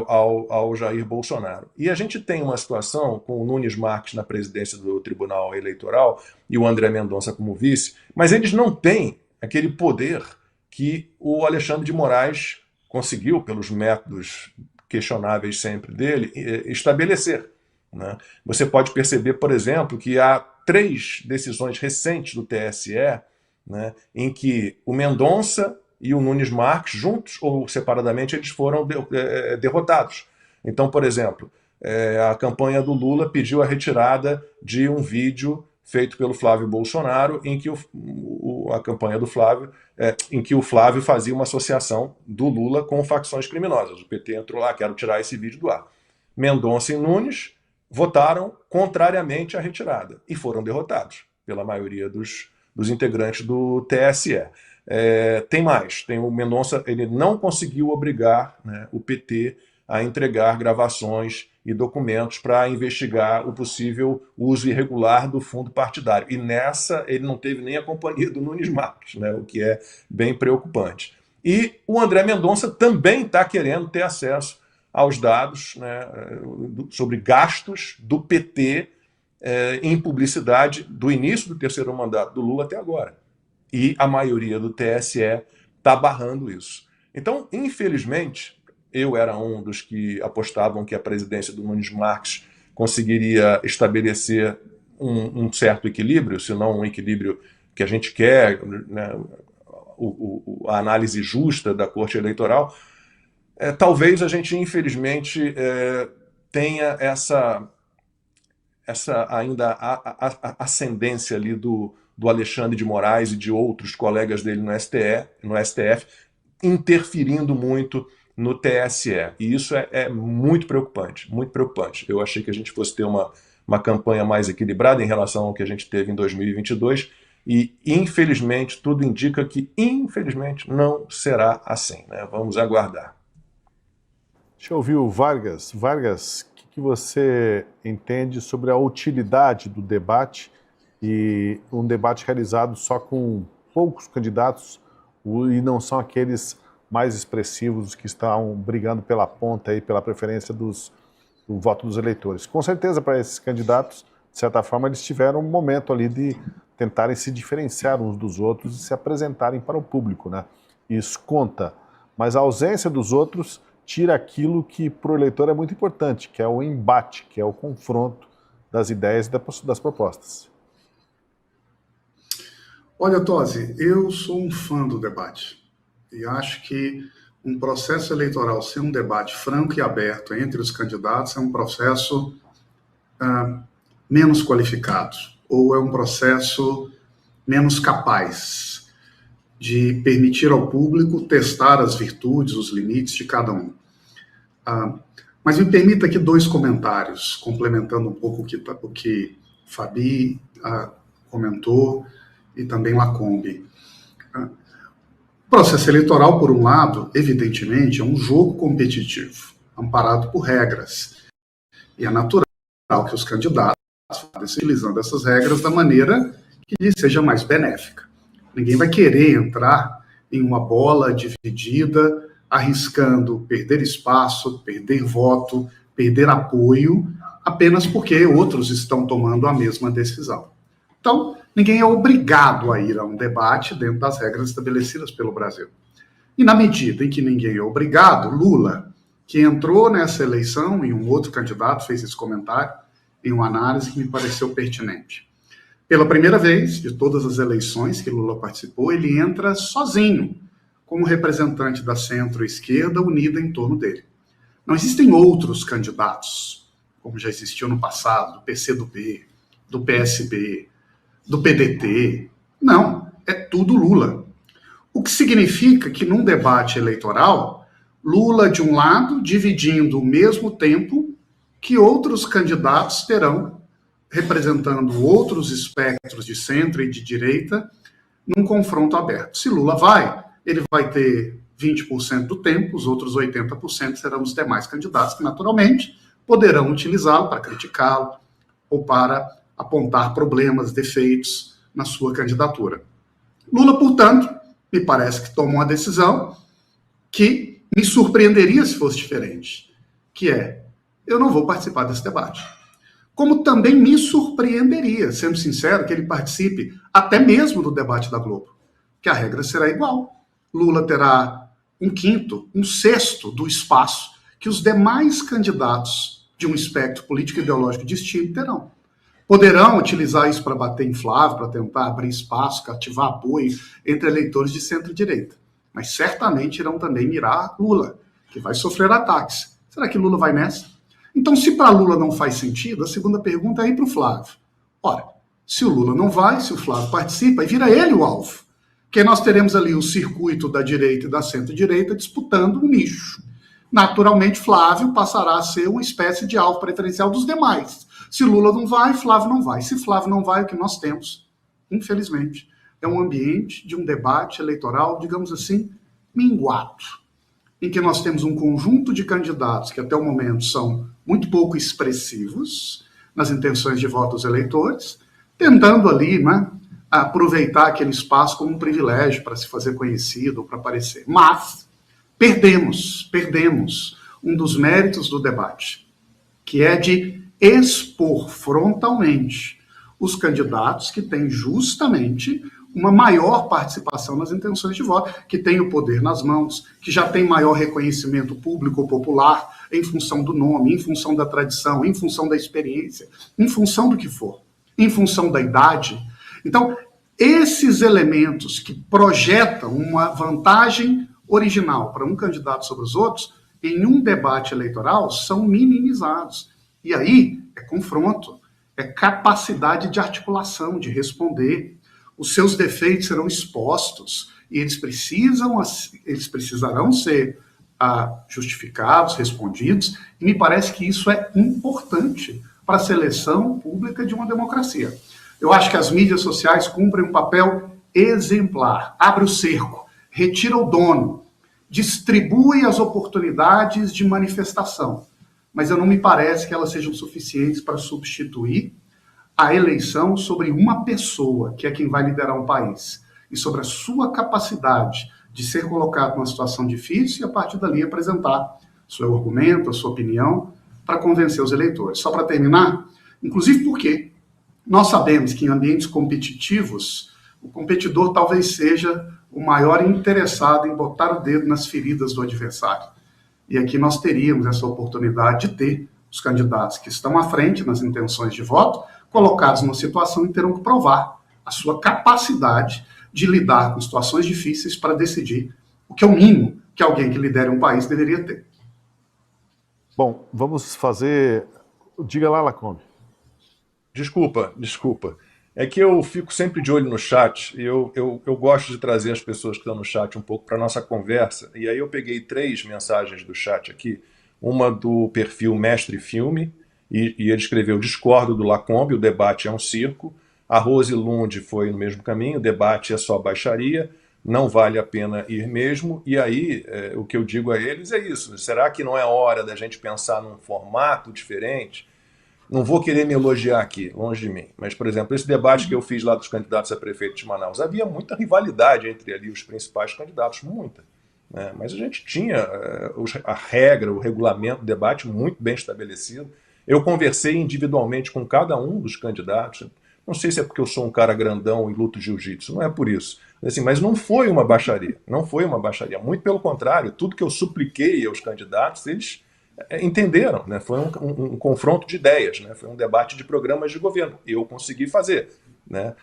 ao Jair Bolsonaro. E a gente tem uma situação com o Nunes Marques na presidência do Tribunal Eleitoral e o André Mendonça como vice, mas eles não têm aquele poder que o Alexandre de Moraes conseguiu, pelos métodos questionáveis sempre dele, estabelecer. Né? Você pode perceber, por exemplo, que há 3 decisões recentes do TSE, né, em que o Mendonça e o Nunes Marques, juntos ou separadamente, eles foram derrotados. Então, por exemplo, a campanha do Lula pediu a retirada de um vídeo feito pelo Flávio Bolsonaro, em que a campanha do Flávio, em que o Flávio fazia uma associação do Lula com facções criminosas. O PT entrou lá, quero tirar esse vídeo do ar. Mendonça e Nunes votaram contrariamente à retirada e foram derrotados pela maioria dos integrantes do TSE. Tem mais, tem o Mendonça, ele não conseguiu obrigar, né, o PT a entregar gravações e documentos para investigar o possível uso irregular do fundo partidário. E nessa ele não teve nem a companhia do Nunes Marques, né, o que é bem preocupante. E o André Mendonça também está querendo ter acesso aos dados, né, sobre gastos do PT em publicidade do início do terceiro mandato do Lula até agora. E a maioria do TSE está barrando isso. Então, infelizmente, eu era um dos que apostavam que a presidência do Nunes Marques conseguiria estabelecer um certo equilíbrio, se não um equilíbrio que a gente quer, né, a análise justa da Corte Eleitoral. Talvez a gente, infelizmente, tenha essa ainda a ascendência ali do Alexandre de Moraes e de outros colegas dele no STF, interferindo muito no TSE. E isso é muito preocupante, muito preocupante. Eu achei que a gente fosse ter uma campanha mais equilibrada em relação ao que a gente teve em 2022 e, infelizmente, tudo indica que, infelizmente, não será assim. Né? Vamos aguardar. Deixa eu ouvir o Vargas. Vargas, o que você entende sobre a utilidade do debate e um debate realizado só com poucos candidatos e não são aqueles mais expressivos que estão brigando pela ponta e pela preferência do voto dos eleitores? Com certeza, para esses candidatos, de certa forma, eles tiveram um momento ali de tentarem se diferenciar uns dos outros e se apresentarem para o público, né? Isso conta, mas a ausência dos outros tira aquilo que para o eleitor é muito importante, que é o embate, que é o confronto das ideias e das propostas. Olha, Tosi, eu sou um fã do debate e acho que um processo eleitoral ser um debate franco e aberto entre os candidatos é um processo menos qualificado, ou é um processo menos capaz de permitir ao público testar as virtudes, os limites de cada um. Mas me permita aqui 2 comentários, complementando um pouco o que Fabi comentou e também Lacombe. O processo eleitoral, por um lado, evidentemente, é um jogo competitivo, amparado por regras. E é natural que os candidatos façam utilizando essas regras da maneira que lhe seja mais benéfica. Ninguém vai querer entrar em uma bola dividida, arriscando perder espaço, perder voto, perder apoio, apenas porque outros estão tomando a mesma decisão. Então, ninguém é obrigado a ir a um debate dentro das regras estabelecidas pelo Brasil. E na medida em que ninguém é obrigado, Lula, que entrou nessa eleição, e um outro candidato fez esse comentário, em uma análise que me pareceu pertinente. Pela primeira vez, de todas as eleições que Lula participou, ele entra sozinho, como representante da centro-esquerda unida em torno dele. Não existem outros candidatos, como já existiu no passado, do PCdoB, do PSB, do PDT. Não, é tudo Lula. O que significa que num debate eleitoral, Lula, de um lado, dividindo o mesmo tempo que outros candidatos terão, representando outros espectros de centro e de direita, num confronto aberto. Se Lula vai, ele vai ter 20% do tempo, os outros 80% serão os demais candidatos que, naturalmente, poderão utilizá-lo para criticá-lo ou para apontar problemas, defeitos na sua candidatura. Lula, portanto, me parece que toma uma decisão que me surpreenderia se fosse diferente, que é, eu não vou participar desse debate. Como também me surpreenderia, sendo sincero, que ele participe até mesmo do debate da Globo, que a regra será igual. Lula terá 1/5, 1/6 do espaço que os demais candidatos de um espectro político e ideológico distinto terão. Poderão utilizar isso para bater em Flávio, para tentar abrir espaço, cativar apoio entre eleitores de centro-direita. Mas certamente irão também mirar Lula, que vai sofrer ataques. Será que Lula vai nessa? Então, se para Lula não faz sentido, a segunda pergunta é ir para o Flávio. Ora, se o Lula não vai, se o Flávio participa, aí vira ele o alvo. Porque nós teremos ali o circuito da direita e da centro-direita disputando um nicho. Naturalmente, Flávio passará a ser uma espécie de alvo preferencial dos demais. Se Lula não vai, Flávio não vai. Se Flávio não vai, o que nós temos, infelizmente, é um ambiente de um debate eleitoral, digamos assim, minguado, em que nós temos um conjunto de candidatos que até o momento são muito pouco expressivos nas intenções de voto dos eleitores, tentando ali, né, aproveitar aquele espaço como um privilégio para se fazer conhecido, para aparecer. Mas perdemos um dos méritos do debate, que é de expor frontalmente os candidatos que têm justamente uma maior participação nas intenções de voto, que tem o poder nas mãos, que já tem maior reconhecimento público ou popular em função do nome, em função da tradição, em função da experiência, em função do que for, em função da idade. Então, esses elementos que projetam uma vantagem original para um candidato sobre os outros, em um debate eleitoral, são minimizados. E aí é confronto, é capacidade de articulação, de responder. Os seus defeitos serão expostos e eles precisarão ser justificados, respondidos, e me parece que isso é importante para a seleção pública de uma democracia. Eu acho que as mídias sociais cumprem um papel exemplar. Abre o cerco, retira o dono, distribui as oportunidades de manifestação, mas não me parece que elas sejam suficientes para substituir a eleição sobre uma pessoa, que é quem vai liderar um país, e sobre a sua capacidade de ser colocado numa situação difícil e, a partir dali, apresentar seu argumento, a sua opinião, para convencer os eleitores. Só para terminar, inclusive porque nós sabemos que em ambientes competitivos, o competidor talvez seja o maior interessado em botar o dedo nas feridas do adversário. E aqui nós teríamos essa oportunidade de ter os candidatos que estão à frente nas intenções de voto, colocados numa situação em que terão que provar a sua capacidade de lidar com situações difíceis para decidir o que é o mínimo que alguém que lidere um país deveria ter. Bom, vamos fazer... Diga lá, Lacombe. Desculpa. É que eu fico sempre de olho no chat e eu gosto de trazer as pessoas que estão no chat um pouco para a nossa conversa. E aí eu peguei 3 mensagens do chat aqui. Uma do perfil Mestre Filme, e ele escreveu: discordo do Lacombe, o debate é um circo. A Rose Lund foi no mesmo caminho: o debate é só baixaria, não vale a pena ir mesmo. E aí, o que eu digo a eles é isso: será que não é hora da gente pensar num formato diferente? Não vou querer me elogiar aqui, longe de mim, mas, por exemplo, esse debate que eu fiz lá dos candidatos a prefeito de Manaus, havia muita rivalidade entre ali os principais candidatos, muita. Né? Mas a gente tinha a regra, o regulamento do debate muito bem estabelecido. Eu conversei individualmente com cada um dos candidatos. Não sei se é porque eu sou um cara grandão e luto jiu-jitsu, não é por isso. Assim, mas não foi uma baixaria, não foi uma baixaria. Muito pelo contrário, tudo que eu supliquei aos candidatos, eles entenderam, né? Foi um confronto de ideias, né? Foi um debate de programas de governo. Eu consegui fazer. Né?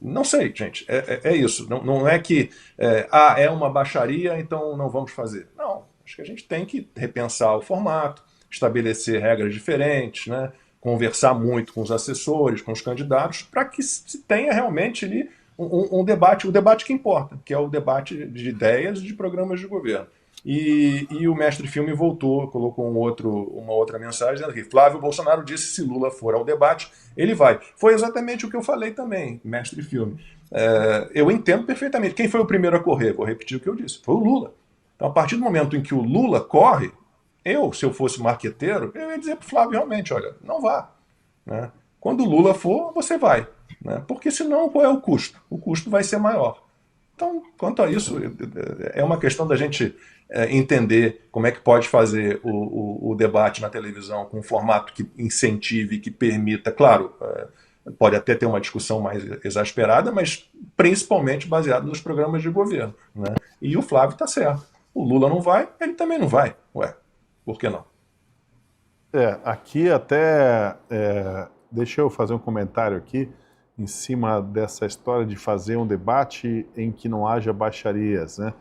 Não sei, gente, é isso. Não é que é uma baixaria, então não vamos fazer. Não, acho que a gente tem que repensar o formato, estabelecer regras diferentes, né? Conversar muito com os assessores, com os candidatos, para que se tenha realmente ali um debate, o debate que importa, que é o debate de ideias e de programas de governo. E o Mestre Filme voltou, colocou uma outra mensagem, dizendo que Flávio Bolsonaro disse: se Lula for ao debate, ele vai. Foi exatamente o que eu falei também, Mestre Filme. Eu entendo perfeitamente. Quem foi o primeiro a correr? Vou repetir o que eu disse: foi o Lula. Então, a partir do momento em que o Lula corre, se eu fosse marqueteiro, eu ia dizer para o Flávio realmente: olha, não vá. Né? Quando o Lula for, você vai. Né? Porque senão, qual é o custo? O custo vai ser maior. Então, quanto a isso, é uma questão da gente entender como é que pode fazer o debate na televisão com um formato que incentive, que permita, claro, pode até ter uma discussão mais exasperada, mas principalmente baseado nos programas de governo. Né? E o Flávio está certo. O Lula não vai, ele também não vai. Ué, por que não? Aqui até, deixa eu fazer um comentário aqui, em cima dessa história de fazer um debate em que não haja baixarias, né?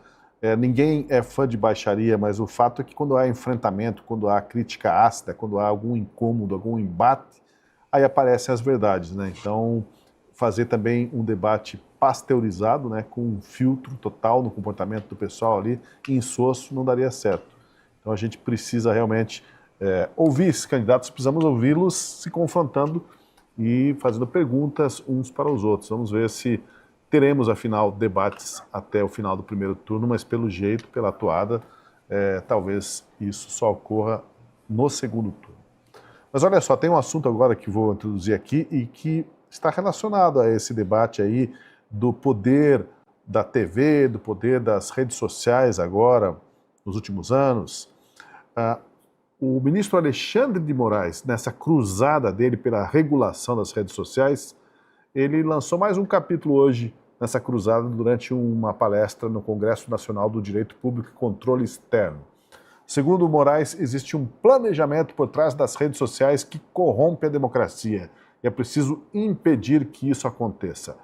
Ninguém é fã de baixaria, mas o fato é que quando há enfrentamento, quando há crítica ácida, quando há algum incômodo, algum embate, aí aparecem as verdades, né? Então, fazer também um debate pasteurizado, né, com um filtro total no comportamento do pessoal ali, insosso, não daria certo. Então a gente precisa realmente ouvir esses candidatos, precisamos ouvi-los se confrontando e fazendo perguntas uns para os outros. Vamos ver se teremos, afinal, debates até o final do primeiro turno, mas pelo jeito, pela atuada, talvez isso só ocorra no segundo turno. Mas olha só, tem um assunto agora que vou introduzir aqui e que está relacionado a esse debate aí do poder da TV, do poder das redes sociais agora, nos últimos anos. O ministro Alexandre de Moraes, nessa cruzada dele pela regulação das redes sociais, ele lançou mais um capítulo hoje nessa cruzada durante uma palestra no Congresso Nacional do Direito Público e Controle Externo. Segundo o Moraes, existe um planejamento por trás das redes sociais que corrompe a democracia e é preciso impedir que isso aconteça.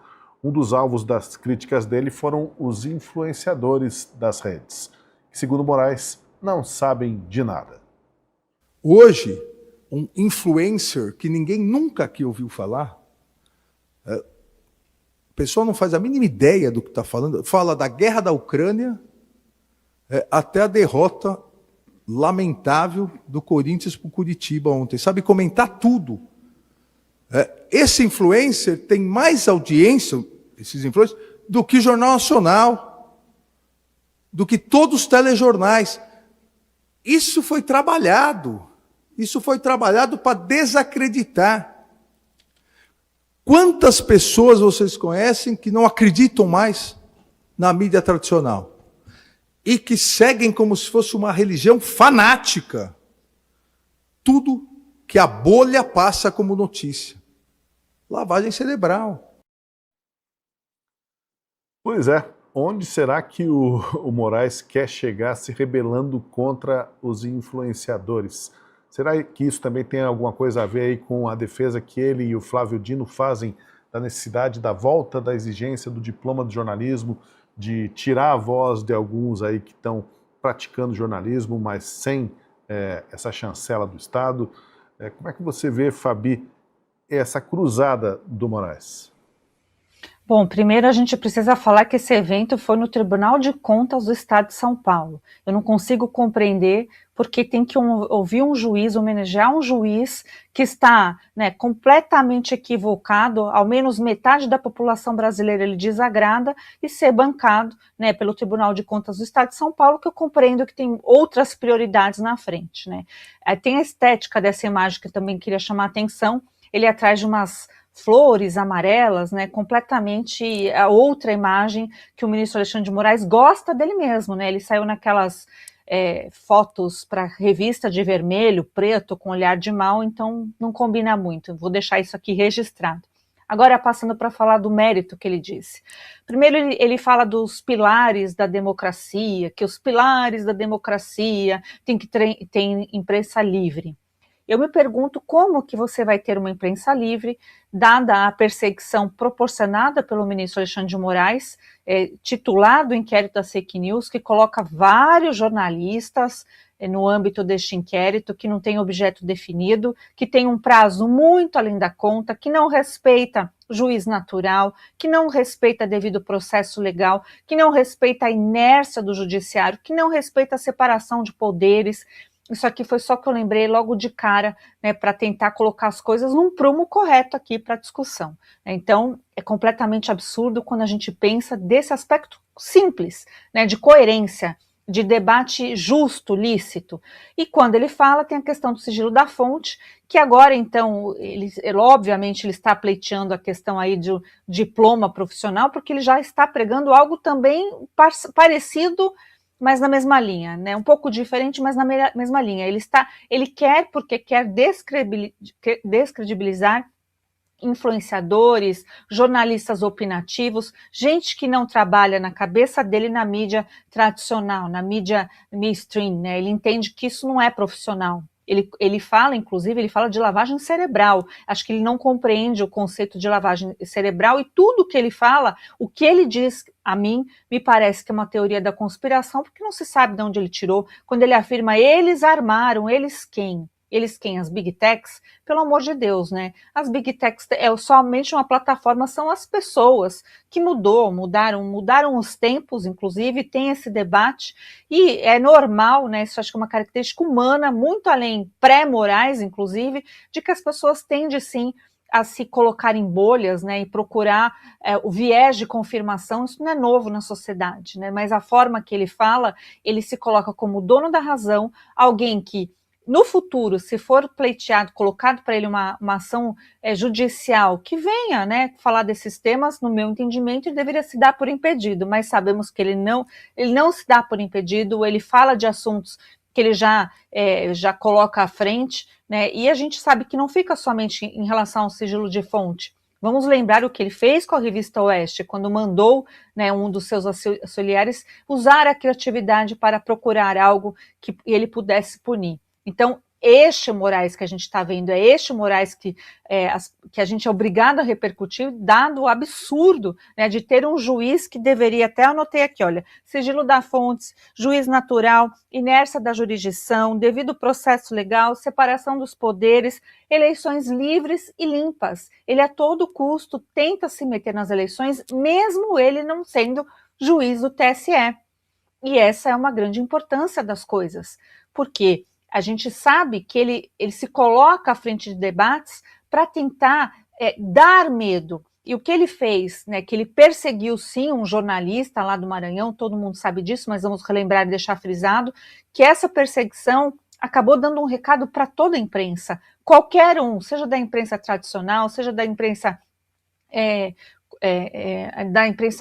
Um dos alvos das críticas dele foram os influenciadores das redes, que, segundo Moraes, não sabem de nada. Hoje, um influencer que ninguém nunca aqui ouviu falar, o pessoal não faz a mínima ideia do que está falando, fala da guerra da Ucrânia até a derrota lamentável do Corinthians para o Curitiba ontem. Sabe comentar tudo. Esse influencer tem mais audiência, esses influencers, do que Jornal Nacional, do que todos os telejornais. Isso foi trabalhado para desacreditar. Quantas pessoas vocês conhecem que não acreditam mais na mídia tradicional? E que seguem como se fosse uma religião fanática tudo que a bolha passa como notícia. Lavagem cerebral. Pois é, onde será que o Moraes quer chegar se rebelando contra os influenciadores? Será que isso também tem alguma coisa a ver aí com a defesa que ele e o Flávio Dino fazem da necessidade da volta da exigência do diploma de jornalismo, de tirar a voz de alguns aí que estão praticando jornalismo, mas sem essa chancela do Estado? Como é que você vê, Fabi, essa cruzada do Moraes? Bom, primeiro a gente precisa falar que esse evento foi no Tribunal de Contas do Estado de São Paulo. Eu não consigo compreender porque tem que ouvir um juiz, homenagear um juiz que está, né, completamente equivocado, ao menos metade da população brasileira ele desagrada, e ser bancado, né, pelo Tribunal de Contas do Estado de São Paulo, que eu compreendo que tem outras prioridades na frente, né. Tem a estética dessa imagem que eu também queria chamar a atenção, ele é atrás de umas flores amarelas, né, completamente a outra imagem que o ministro Alexandre de Moraes gosta dele mesmo, né, ele saiu naquelas fotos para revista de vermelho, preto, com olhar de mal, então não combina muito, vou deixar isso aqui registrado. Agora, passando para falar do mérito que ele disse. Primeiro, ele fala dos pilares da democracia, que os pilares da democracia tem que ter imprensa livre. Eu me pergunto como que você vai ter uma imprensa livre, dada a perseguição proporcionada pelo ministro Alexandre de Moraes, titular do inquérito das fake news, que coloca vários jornalistas no âmbito deste inquérito, que não tem objeto definido, que tem um prazo muito além da conta, que não respeita juiz natural, que não respeita devido processo legal, que não respeita a inércia do judiciário, que não respeita a separação de poderes. Isso aqui foi só que eu lembrei logo de cara, né, para tentar colocar as coisas num prumo correto aqui para discussão. Então, é completamente absurdo quando a gente pensa desse aspecto simples, né, de coerência, de debate justo, lícito. E quando ele fala, tem a questão do sigilo da fonte, que agora, então, obviamente, ele está pleiteando a questão aí de diploma profissional, porque ele já está pregando algo também parecido, mas na mesma linha, né? Um pouco diferente, mas na mesma linha. Ele quer, porque quer descredibilizar influenciadores, jornalistas opinativos, gente que não trabalha na cabeça dele na mídia tradicional, na mídia mainstream, né? Ele entende que isso não é profissional. Ele fala, inclusive, ele fala de lavagem cerebral. Acho que ele não compreende o conceito de lavagem cerebral e tudo que ele fala, o que ele diz a mim, me parece que é uma teoria da conspiração, porque não se sabe de onde ele tirou. Quando ele afirma, eles armaram, eles quem? Eles quem? As Big Techs? Pelo amor de Deus, né? As Big Techs é somente uma plataforma, são as pessoas que mudaram os tempos, inclusive, tem esse debate, e é normal, né? Isso acho que é uma característica humana, muito além pré-morais, inclusive, de que as pessoas tendem, sim, a se colocar em bolhas, né, e procurar o viés de confirmação. Isso não é novo na sociedade, né? Mas a forma que ele fala, ele se coloca como dono da razão, alguém que no futuro, se for pleiteado, colocado para ele uma ação judicial que venha, né, falar desses temas, no meu entendimento, ele deveria se dar por impedido, mas sabemos que ele não se dá por impedido, ele fala de assuntos que ele já coloca à frente, né, e a gente sabe que não fica somente em relação ao sigilo de fonte. Vamos lembrar o que ele fez com a Revista Oeste, quando mandou, né, um dos seus auxiliares usar a criatividade para procurar algo que ele pudesse punir. Então, este Moraes que a gente está vendo, é este Moraes que a gente é obrigado a repercutir, dado o absurdo, né, de ter um juiz que deveria, até anotei aqui, olha, sigilo da fontes, juiz natural, inércia da jurisdição, devido processo legal, separação dos poderes, eleições livres e limpas. Ele a todo custo tenta se meter nas eleições, mesmo ele não sendo juiz do TSE. E essa é uma grande importância das coisas, porque a gente sabe que ele se coloca à frente de debates para tentar dar medo. E o que ele fez, né, que ele perseguiu sim um jornalista lá do Maranhão, todo mundo sabe disso, mas vamos relembrar e deixar frisado, que essa perseguição acabou dando um recado para toda a imprensa, qualquer um, seja da imprensa tradicional, seja da imprensa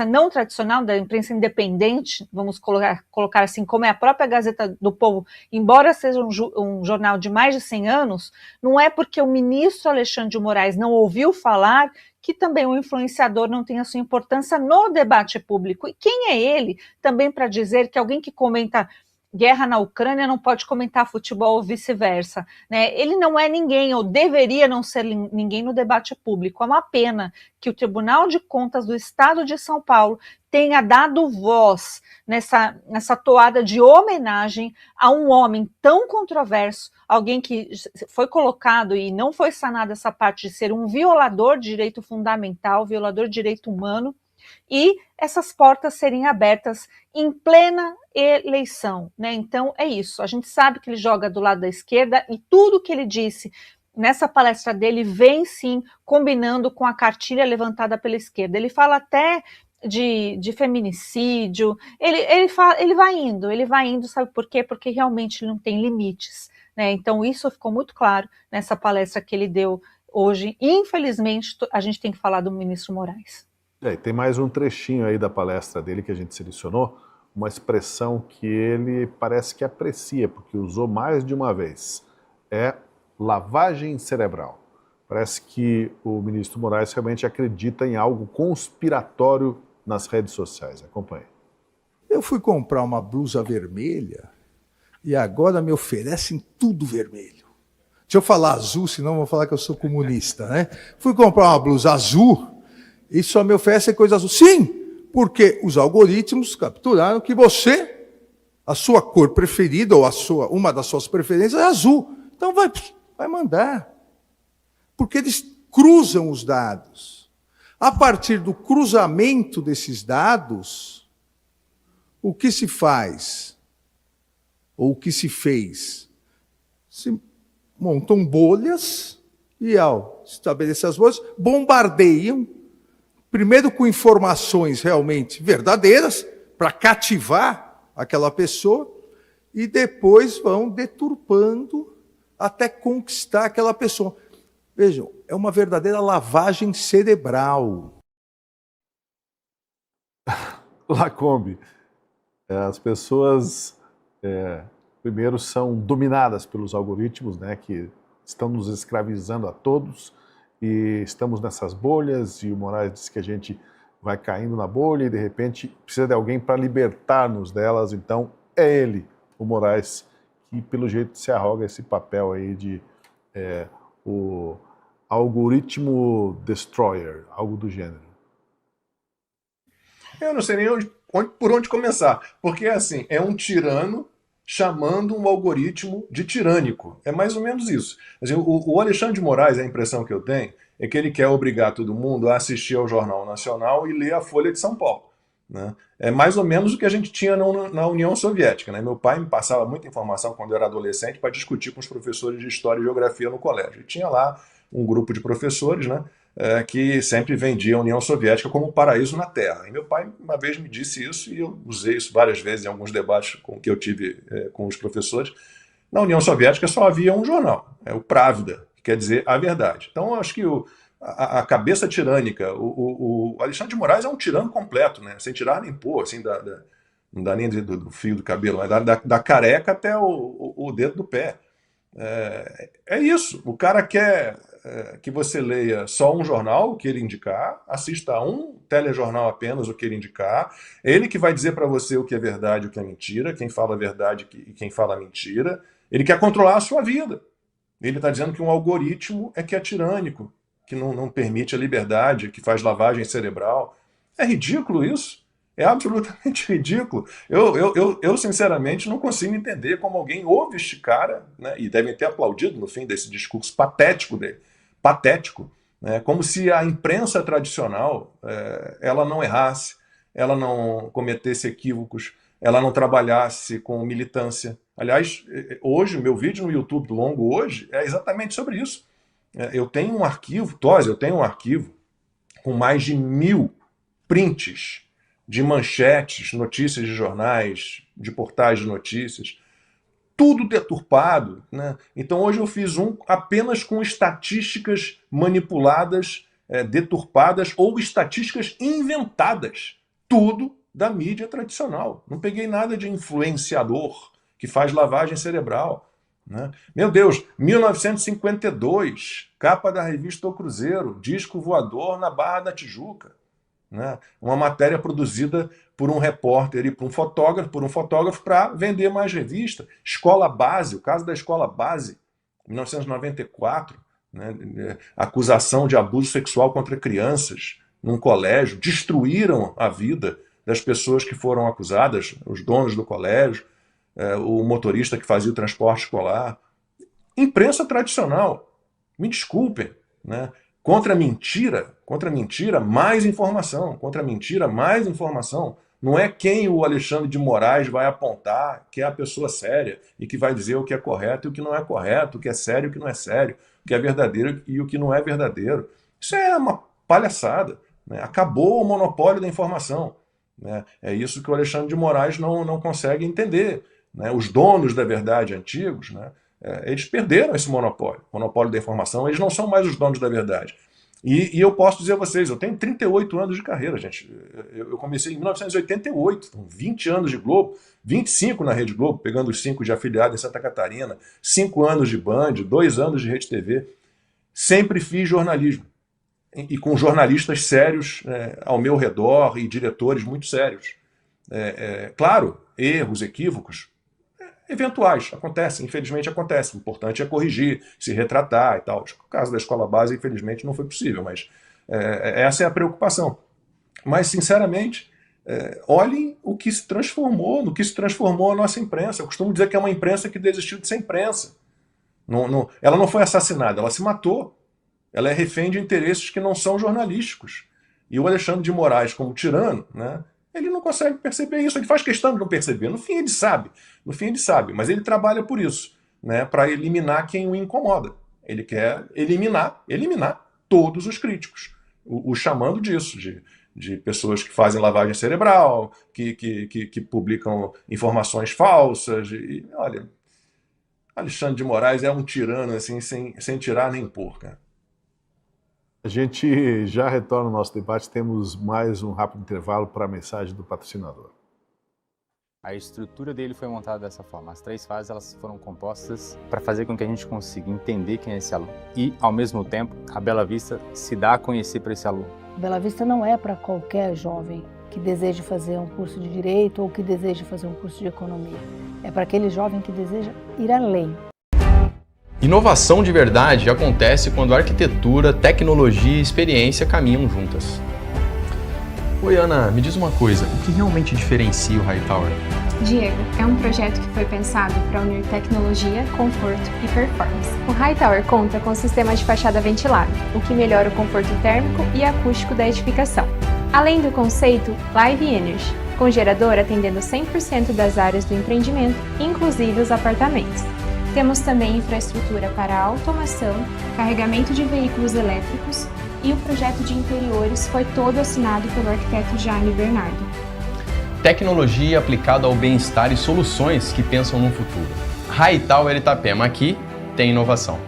não tradicional, da imprensa independente, vamos colocar assim, como é a própria Gazeta do Povo, embora seja um jornal de mais de 100 anos, não é porque o ministro Alexandre de Moraes não ouviu falar que também o influenciador não tem a sua importância no debate público. E quem é ele também para dizer que alguém que comenta guerra na Ucrânia não pode comentar futebol ou vice-versa, né? Ele não é ninguém, ou deveria não ser ninguém no debate público. É uma pena que o Tribunal de Contas do Estado de São Paulo tenha dado voz nessa toada de homenagem a um homem tão controverso, alguém que foi colocado e não foi sanada essa parte de ser um violador de direito fundamental, violador de direito humano, e essas portas serem abertas em plena eleição, né? Então é isso, a gente sabe que ele joga do lado da esquerda e tudo que ele disse nessa palestra dele vem sim combinando com a cartilha levantada pela esquerda. Ele fala até de feminicídio, ele vai indo, sabe por quê? Porque realmente ele não tem limites, né? Então isso ficou muito claro nessa palestra que ele deu hoje. Infelizmente, a gente tem que falar do ministro Moraes. Tem mais um trechinho aí da palestra dele que a gente selecionou, uma expressão que ele parece que aprecia, porque usou mais de uma vez. É lavagem cerebral. Parece que o ministro Moraes realmente acredita em algo conspiratório nas redes sociais. Acompanhe. Eu fui comprar uma blusa vermelha e agora me oferecem tudo vermelho. Deixa eu falar azul, senão vão falar que eu sou comunista, né? Fui comprar uma blusa azul e só me oferecem coisa azul. Sim, porque os algoritmos capturaram que você, a sua cor preferida, ou uma das suas preferências é azul. Então vai mandar. Porque eles cruzam os dados. A partir do cruzamento desses dados, o que se faz? Ou o que se fez? Se montam bolhas e, ao estabelecer as bolhas, bombardeiam, primeiro com informações realmente verdadeiras, para cativar aquela pessoa, e depois vão deturpando até conquistar aquela pessoa. Vejam, é uma verdadeira lavagem cerebral. Lacombe, as pessoas primeiro são dominadas pelos algoritmos, né, que estão nos escravizando a todos, e estamos nessas bolhas, e o Moraes disse que a gente vai caindo na bolha e de repente precisa de alguém para libertar-nos delas. Então é ele, o Moraes, que pelo jeito se arroga esse papel aí de o algoritmo destroyer, algo do gênero. Eu não sei nem por onde começar, porque assim, é um tirano chamando um algoritmo de tirânico. É mais ou menos isso. Assim, o Alexandre de Moraes, a impressão que eu tenho, é que ele quer obrigar todo mundo a assistir ao Jornal Nacional e ler a Folha de São Paulo, né? É mais ou menos o que a gente tinha na União Soviética, né? Meu pai me passava muita informação quando eu era adolescente para discutir com os professores de História e Geografia no colégio. E tinha lá um grupo de professores, né, que sempre vendia a União Soviética como um paraíso na Terra. E meu pai uma vez me disse isso, e eu usei isso várias vezes em alguns debates que eu tive com os professores. Na União Soviética só havia um jornal, o Pravda, que quer dizer a verdade. Então eu acho que a cabeça tirânica, o Alexandre de Moraes é um tirano completo, né, sem tirar nem pôr, assim, não dá nem do fio do cabelo, mas da careca até o dedo do pé. É isso, o cara quer que você leia só um jornal, o que ele indicar, assista a um telejornal apenas, o que ele indicar, ele que vai dizer para você o que é verdade e o que é mentira, quem fala a verdade e quem fala a mentira. Ele quer controlar a sua vida. Ele está dizendo que um algoritmo que é tirânico, que não permite a liberdade, que faz lavagem cerebral. É ridículo isso. É absolutamente ridículo. Eu sinceramente, não consigo entender como alguém ouve este cara, né, e devem ter aplaudido no fim desse discurso patético dele. Patético. Né, como se a imprensa tradicional ela não errasse, ela não cometesse equívocos, ela não trabalhasse com militância. Aliás, hoje, o meu vídeo no YouTube longo hoje é exatamente sobre isso. Eu tenho um arquivo, eu tenho um arquivo com mais de 1000 prints de manchetes, notícias de jornais, de portais de notícias, tudo deturpado, né? Então hoje eu fiz um apenas com estatísticas manipuladas, deturpadas ou estatísticas inventadas, tudo da mídia tradicional. Não peguei nada de influenciador que faz lavagem cerebral, né? Meu Deus, 1952, capa da revista O Cruzeiro, disco voador na Barra da Tijuca. né? Uma matéria produzida por um repórter e por um fotógrafo para vender mais revista. Escola Base, o caso da Escola Base, 1994, né? Acusação de abuso sexual contra crianças num colégio, destruíram a vida das pessoas que foram acusadas, os donos do colégio, o motorista que fazia o transporte escolar. Imprensa tradicional, me desculpem, né? Contra a mentira, mais informação. Contra a mentira, mais informação. Não é quem o Alexandre de Moraes vai apontar que é a pessoa séria e que vai dizer o que é correto e o que não é correto, o que é sério e o que não é sério, o que é verdadeiro e o que não é verdadeiro. Isso é uma palhaçada, né? Acabou o monopólio da informação, né? É isso que o Alexandre de Moraes não consegue entender, né? Os donos da verdade antigos, né? Eles perderam esse monopólio da informação, eles não são mais os donos da verdade. E eu posso dizer a vocês, eu tenho 38 anos de carreira, gente. Eu comecei em 1988, então 20 anos de Globo, 25 na Rede Globo, pegando os 5 de afiliado em Santa Catarina, 5 anos de Band, 2 anos de Rede TV. Sempre fiz jornalismo. E com jornalistas sérios ao meu redor e diretores muito sérios. Claro, erros, equívocos, eventuais, acontecem, infelizmente acontece. O importante é corrigir, se retratar e tal. No caso da Escola Base, infelizmente, não foi possível, mas essa é a preocupação. Mas, sinceramente, olhem o que se transformou, no que se transformou a nossa imprensa. Eu costumo dizer que é uma imprensa que desistiu de ser imprensa. Ela não foi assassinada, ela se matou. Ela é refém de interesses que não são jornalísticos. E o Alexandre de Moraes, como tirano, né, ele não consegue perceber isso, ele faz questão de não perceber. No fim ele sabe, mas ele trabalha por isso, né, para eliminar quem o incomoda. Ele quer eliminar todos os críticos, o chamando disso, de pessoas que fazem lavagem cerebral, que publicam informações falsas. E, olha, Alexandre de Moraes é um tirano assim, sem tirar nem pôr, cara. A gente já retorna ao nosso debate, temos mais um rápido intervalo para a mensagem do patrocinador. A estrutura dele foi montada dessa forma. As 3 fases elas foram compostas para fazer com que a gente consiga entender quem é esse aluno. E, ao mesmo tempo, a Bela Vista se dá a conhecer para esse aluno. Bela Vista não é para qualquer jovem que deseja fazer um curso de Direito ou que deseja fazer um curso de Economia. É para aquele jovem que deseja ir além. Inovação de verdade acontece quando arquitetura, tecnologia e experiência caminham juntas. Oi, Ana, me diz uma coisa, o que realmente diferencia o Hightower? Diego, é um projeto que foi pensado para unir tecnologia, conforto e performance. O Hightower conta com um sistema de fachada ventilado, o que melhora o conforto térmico e acústico da edificação. Além do conceito Live Energy, com gerador atendendo 100% das áreas do empreendimento, inclusive os apartamentos. Temos também infraestrutura para automação, carregamento de veículos elétricos e o projeto de interiores foi todo assinado pelo arquiteto Jaime Bernardo. Tecnologia aplicada ao bem-estar e soluções que pensam no futuro. Hightower Itapema, aqui tem inovação.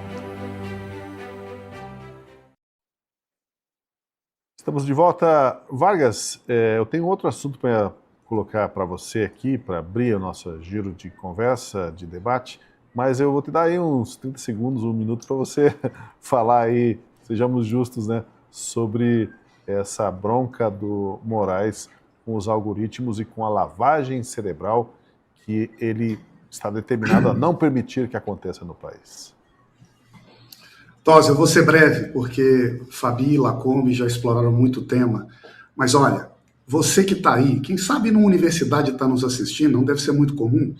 Estamos de volta. Vargas, eu tenho outro assunto para colocar para você aqui, para abrir o nosso giro de conversa, de debate. Mas eu vou te dar aí uns 30 segundos, 1 minuto para você falar aí, sejamos justos, né, sobre essa bronca do Moraes com os algoritmos e com a lavagem cerebral que ele está determinado a não permitir que aconteça no país. Tosi, eu vou ser breve, porque Fabi e Lacombe já exploraram muito o tema. Mas olha, você que está aí, quem sabe numa universidade está nos assistindo, não deve ser muito comum,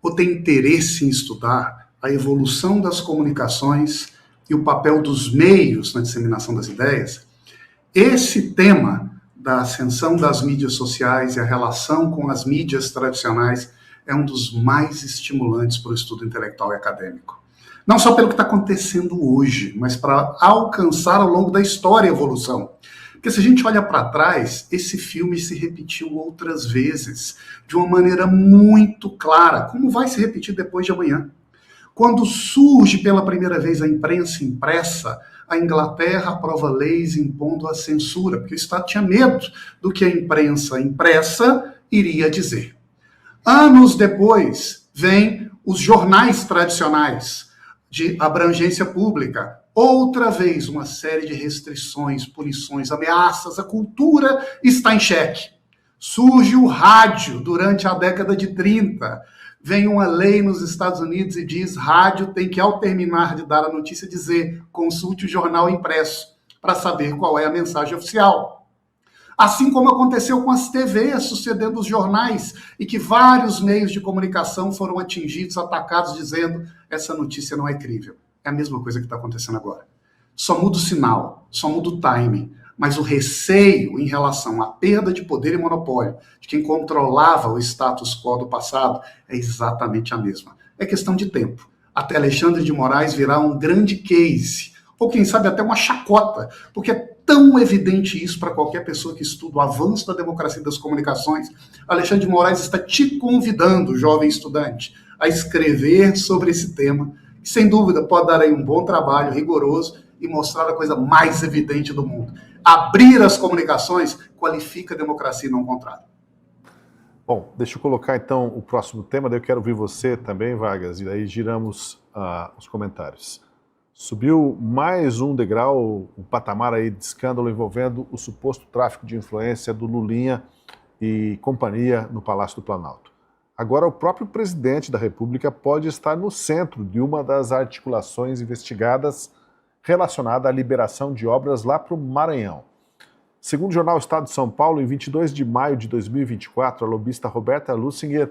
ou tem interesse em estudar a evolução das comunicações e o papel dos meios na disseminação das ideias, esse tema da ascensão das mídias sociais e a relação com as mídias tradicionais é um dos mais estimulantes para o estudo intelectual e acadêmico. Não só pelo que está acontecendo hoje, mas para alcançar ao longo da história a evolução. Porque se a gente olha para trás, esse filme se repetiu outras vezes, de uma maneira muito clara, como vai se repetir depois de amanhã. Quando surge pela primeira vez a imprensa impressa, a Inglaterra aprova leis impondo a censura, porque o Estado tinha medo do que a imprensa impressa iria dizer. Anos depois, vêm os jornais tradicionais de abrangência pública, Outra vez, uma série de restrições, punições, ameaças, a cultura está em xeque. Surge o rádio durante a década de 30. Vem uma lei nos Estados Unidos e diz: rádio tem que, ao terminar de dar a notícia, dizer: consulte o jornal impresso para saber qual é a mensagem oficial. Assim como aconteceu com as TVs sucedendo os jornais e que vários meios de comunicação foram atingidos, atacados, dizendo: essa notícia não é crível. É a mesma coisa que está acontecendo agora. Só muda o sinal, só muda o timing, mas o receio em relação à perda de poder e monopólio de quem controlava o status quo do passado é exatamente a mesma. É questão de tempo, até Alexandre de Moraes virar um grande case, ou quem sabe até uma chacota, porque é tão evidente isso para qualquer pessoa que estuda o avanço da democracia das comunicações. Alexandre de Moraes está te convidando, jovem estudante, a escrever sobre esse tema, que sem dúvida pode dar aí um bom trabalho rigoroso e mostrar a coisa mais evidente do mundo. Abrir as comunicações qualifica a democracia e não o contrário. Bom, deixa eu colocar então o próximo tema, daí eu quero ouvir você também, Vargas, e daí giramos os comentários. Subiu mais um degrau, um patamar aí de escândalo envolvendo o suposto tráfico de influência do Lulinha e companhia no Palácio do Planalto. Agora o próprio presidente da República pode estar no centro de uma das articulações investigadas relacionada à liberação de obras lá para o Maranhão. Segundo o jornal Estado de São Paulo, em 22 de maio de 2024, a lobista Roberta Lussinger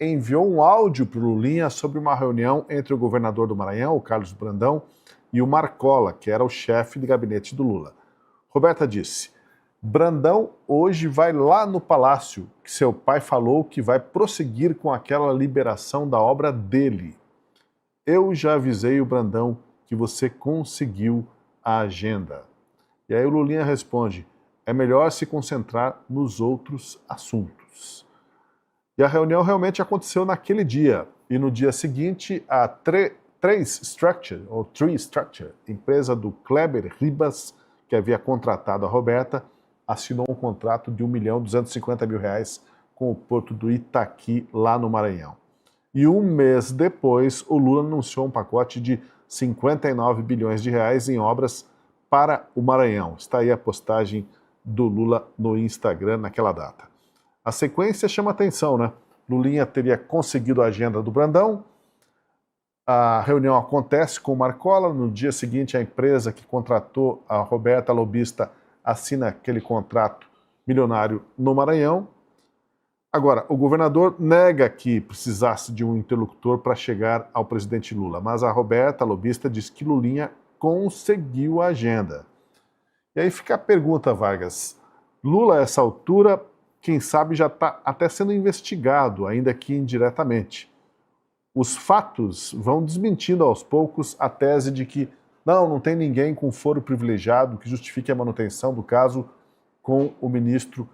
enviou um áudio para o Lulinha sobre uma reunião entre o governador do Maranhão, o Carlos Brandão, e o Marcola, que era o chefe de gabinete do Lula. Roberta disse: Brandão hoje vai lá no palácio, que seu pai falou que vai prosseguir com aquela liberação da obra dele. Eu já avisei o Brandão que você conseguiu a agenda. E aí o Lulinha responde: é melhor se concentrar nos outros assuntos. E a reunião realmente aconteceu naquele dia. E no dia seguinte, a Tree Structure, empresa do Kleber Ribas, que havia contratado a Roberta, assinou um contrato de R$1.250.000 com o porto do Itaqui, lá no Maranhão. E um mês depois, o Lula anunciou um pacote de R$59 bilhões em obras para o Maranhão. Está aí a postagem do Lula no Instagram naquela data. A sequência chama atenção, né? Lulinha teria conseguido a agenda do Brandão, a reunião acontece com o Marcola, no dia seguinte a empresa que contratou a Roberta, a lobista, assina aquele contrato milionário no Maranhão. Agora, o governador nega que precisasse de um interlocutor para chegar ao presidente Lula, mas a Roberta, a lobista, diz que Lulinha conseguiu a agenda. E aí fica a pergunta, Vargas, Lula a essa altura, quem sabe já está até sendo investigado, ainda que indiretamente. Os fatos vão desmentindo aos poucos a tese de que não tem ninguém com foro privilegiado que justifique a manutenção do caso com o ministro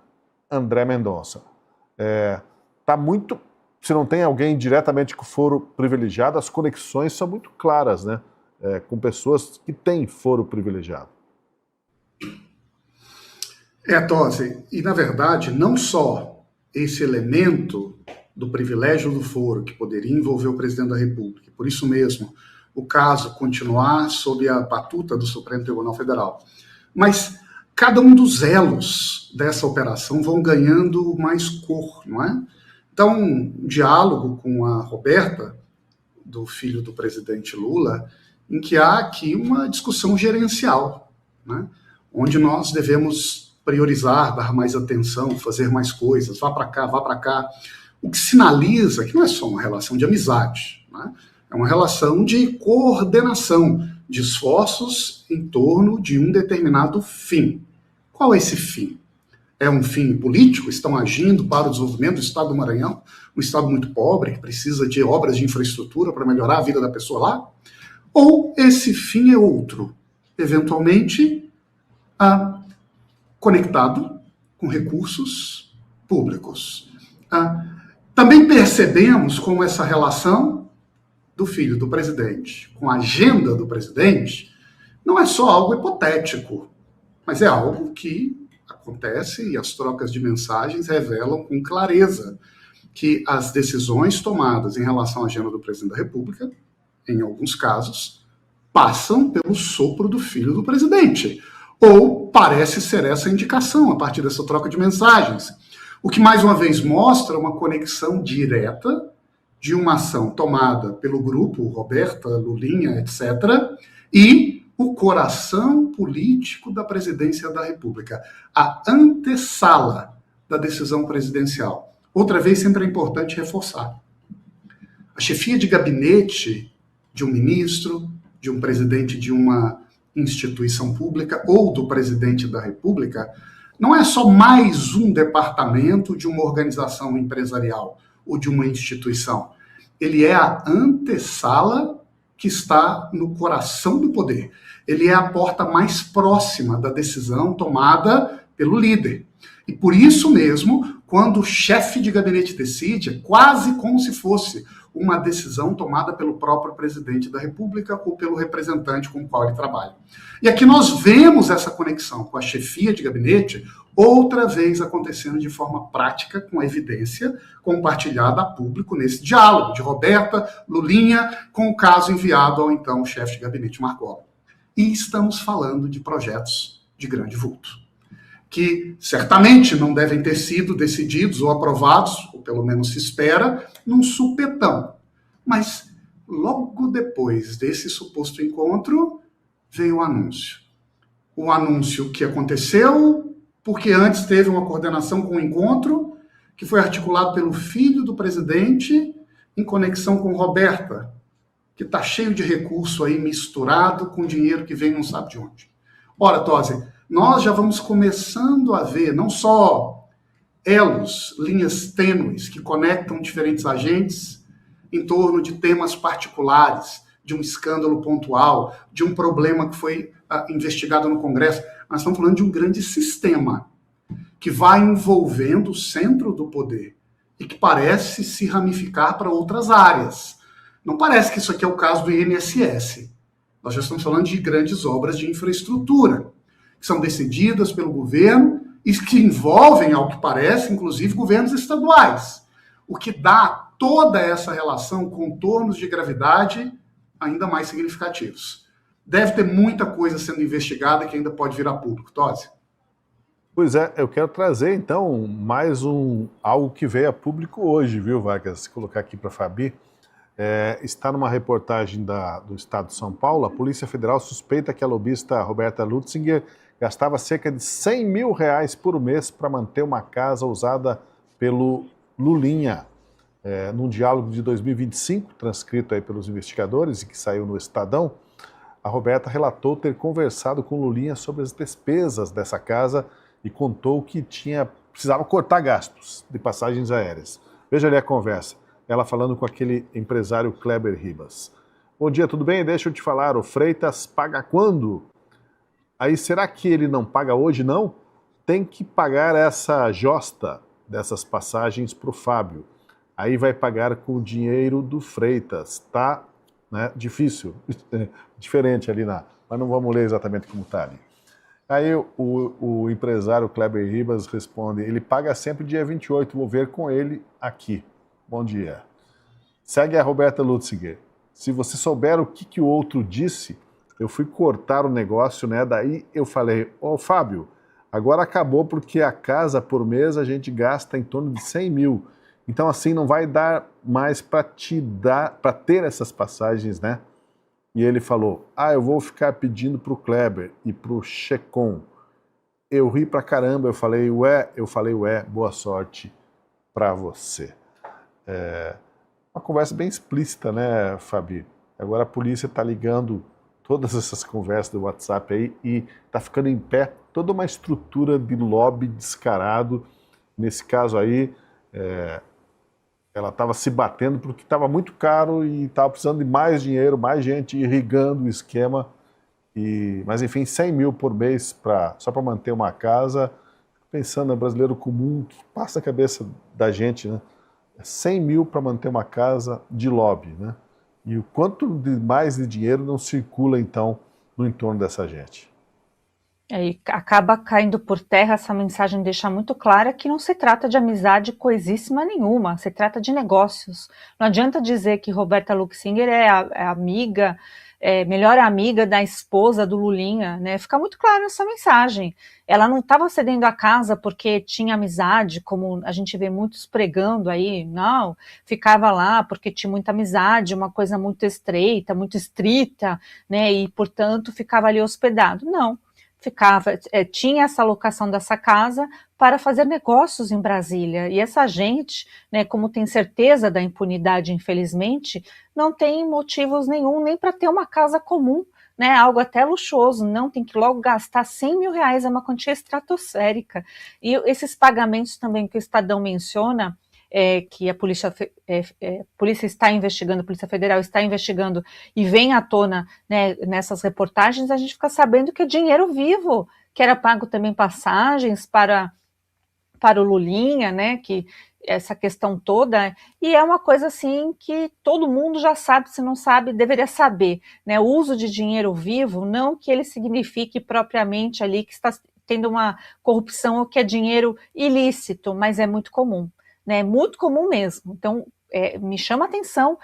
André Mendonça. Se não tem alguém diretamente com foro privilegiado, as conexões são muito claras, né? Com pessoas que têm foro privilegiado. Tosi, e na verdade, não só esse elemento do privilégio do foro, que poderia envolver o presidente da República, por isso mesmo, o caso continuar sob a batuta do Supremo Tribunal Federal, mas cada um dos elos dessa operação vão ganhando mais cor, não é? Então, um diálogo com a Roberta, do filho do presidente Lula, em que há aqui uma discussão gerencial, né? Onde nós devemos priorizar, dar mais atenção, fazer mais coisas, vá para cá, o que sinaliza que não é só uma relação de amizade, né? É uma relação de coordenação de esforços em torno de um determinado fim. Qual é esse fim? É um fim político? Estão agindo para o desenvolvimento do estado do Maranhão, um estado muito pobre, que precisa de obras de infraestrutura para melhorar a vida da pessoa lá? Ou esse fim é outro, eventualmente conectado com recursos públicos? Também percebemos como essa relação do filho do presidente com a agenda do presidente não é só algo hipotético, mas é algo que acontece e as trocas de mensagens revelam com clareza que as decisões tomadas em relação à agenda do presidente da República, em alguns casos, passam pelo sopro do filho do presidente. Ou parece ser essa a indicação a partir dessa troca de mensagens. O que mais uma vez mostra uma conexão direta de uma ação tomada pelo grupo, Roberta, Lulinha, etc., e o coração político da presidência da República, a antessala da decisão presidencial. Outra vez, sempre é importante reforçar. A chefia de gabinete de um ministro, de um presidente de uma instituição pública ou do presidente da República não é só mais um departamento de uma organização empresarial ou de uma instituição. Ele é a antessala que está no coração do poder. Ele é a porta mais próxima da decisão tomada pelo líder. E por isso mesmo, quando o chefe de gabinete decide, é quase como se fosse uma decisão tomada pelo próprio presidente da República ou pelo representante com o qual ele trabalha. E aqui nós vemos essa conexão com a chefia de gabinete outra vez acontecendo de forma prática, com a evidência compartilhada a público nesse diálogo de Roberta, Lulinha, com o caso enviado ao então chefe de gabinete Marcola. E estamos falando de projetos de grande vulto, que certamente não devem ter sido decididos ou aprovados, ou pelo menos se espera, num supetão. Mas logo depois desse suposto encontro, veio o anúncio. O anúncio que aconteceu porque antes teve uma coordenação com o encontro, que foi articulado pelo filho do presidente, em conexão com Roberta, que está cheio de recurso aí misturado com dinheiro que vem não sabe de onde. Ora, Tosi, nós já vamos começando a ver não só elos, linhas tênues que conectam diferentes agentes em torno de temas particulares, de um escândalo pontual, de um problema que foi investigado no Congresso. Nós estamos falando de um grande sistema que vai envolvendo o centro do poder e que parece se ramificar para outras áreas. Não parece que isso aqui é o caso do INSS. Nós já estamos falando de grandes obras de infraestrutura, que são decididas pelo governo e que envolvem, ao que parece, inclusive governos estaduais, o que dá toda essa relação contornos de gravidade ainda mais significativos. Deve ter muita coisa sendo investigada que ainda pode vir a público. Tosi? Pois é, eu quero trazer então mais algo que veio a público hoje, viu, Vargas? Se colocar aqui para a Fabi. Está numa reportagem do Estado de São Paulo, a Polícia Federal suspeita que a lobista Roberta Lutzinger gastava cerca de R$100 mil por mês para manter uma casa usada pelo Lulinha. Num diálogo de 2025, transcrito aí pelos investigadores e que saiu no Estadão, a Roberta relatou ter conversado com Lulinha sobre as despesas dessa casa e contou que precisava cortar gastos de passagens aéreas. Veja ali a conversa, ela falando com aquele empresário Kleber Ribas. Bom dia, tudo bem? Deixa eu te falar, o Freitas paga quando? Aí, será que ele não paga hoje, não? Tem que pagar essa josta dessas passagens para o Fábio. Aí vai pagar com o dinheiro do Freitas, tá? Né? Difícil, diferente ali mas não vamos ler exatamente como está ali. Aí o empresário Kleber Ribas responde, ele paga sempre dia 28, vou ver com ele aqui. Bom dia. Segue a Roberta Lutzinger. Se você souber o que o outro disse, eu fui cortar o negócio, né? Daí eu falei, Fábio, agora acabou porque a casa por mês a gente gasta em torno de 100 mil. Então assim não vai dar mais para ter essas passagens, né? E ele falou, eu vou ficar pedindo pro Kleber e pro Checon. Eu ri pra caramba, eu falei, boa sorte pra você. Uma conversa bem explícita, né, Fabi? Agora a polícia tá ligando todas essas conversas do WhatsApp aí e tá ficando em pé toda uma estrutura de lobby descarado. Nesse caso aí, ela estava se batendo porque estava muito caro e estava precisando de mais dinheiro, mais gente irrigando o esquema. Mas enfim, 100 mil por mês só para manter uma casa. Pensando no brasileiro comum, que passa a cabeça da gente, né? 100 mil para manter uma casa de lobby, né? E o quanto mais de dinheiro não circula então no entorno dessa gente. E acaba caindo por terra, essa mensagem deixa muito clara que não se trata de amizade coisíssima nenhuma, se trata de negócios. Não adianta dizer que Roberta Lutzinger é amiga melhor amiga da esposa do Lulinha, né? Fica muito claro essa mensagem. Ela não estava cedendo a casa porque tinha amizade, como a gente vê muitos pregando aí, não, ficava lá porque tinha muita amizade, uma coisa muito estreita, muito estrita, né? E, portanto, ficava ali hospedado. Não, ficava, tinha essa locação dessa casa para fazer negócios em Brasília. E essa gente, né, como tem certeza da impunidade, infelizmente, não tem motivos nenhum nem para ter uma casa comum, né, algo até luxuoso, não, tem que logo gastar R$100 mil, é uma quantia estratosférica. E esses pagamentos também que o Estadão menciona, que a polícia está investigando, a Polícia Federal está investigando e vem à tona, né, nessas reportagens, a gente fica sabendo que é dinheiro vivo, que era pago também passagens para o Lulinha, né, que essa questão toda, e é uma coisa assim que todo mundo já sabe, se não sabe, deveria saber, né, o uso de dinheiro vivo, não que ele signifique propriamente ali que está tendo uma corrupção ou que é dinheiro ilícito, mas é muito comum, né, muito comum mesmo. Então, me chama a atenção,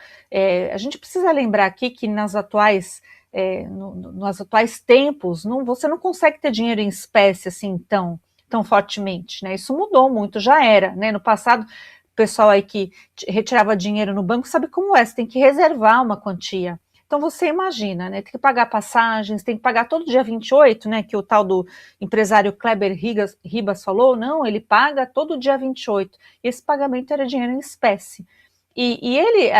a gente precisa lembrar aqui que nos atuais tempos, você não consegue ter dinheiro em espécie assim tão fortemente, né? Isso mudou muito, já era, né? No passado, o pessoal aí que retirava dinheiro no banco sabe como é, você tem que reservar uma quantia. Então você imagina, né? Tem que pagar passagens, tem que pagar todo dia 28, né? Que o tal do empresário Kleber Ribas falou, não, ele paga todo dia 28. E esse pagamento era dinheiro em espécie. E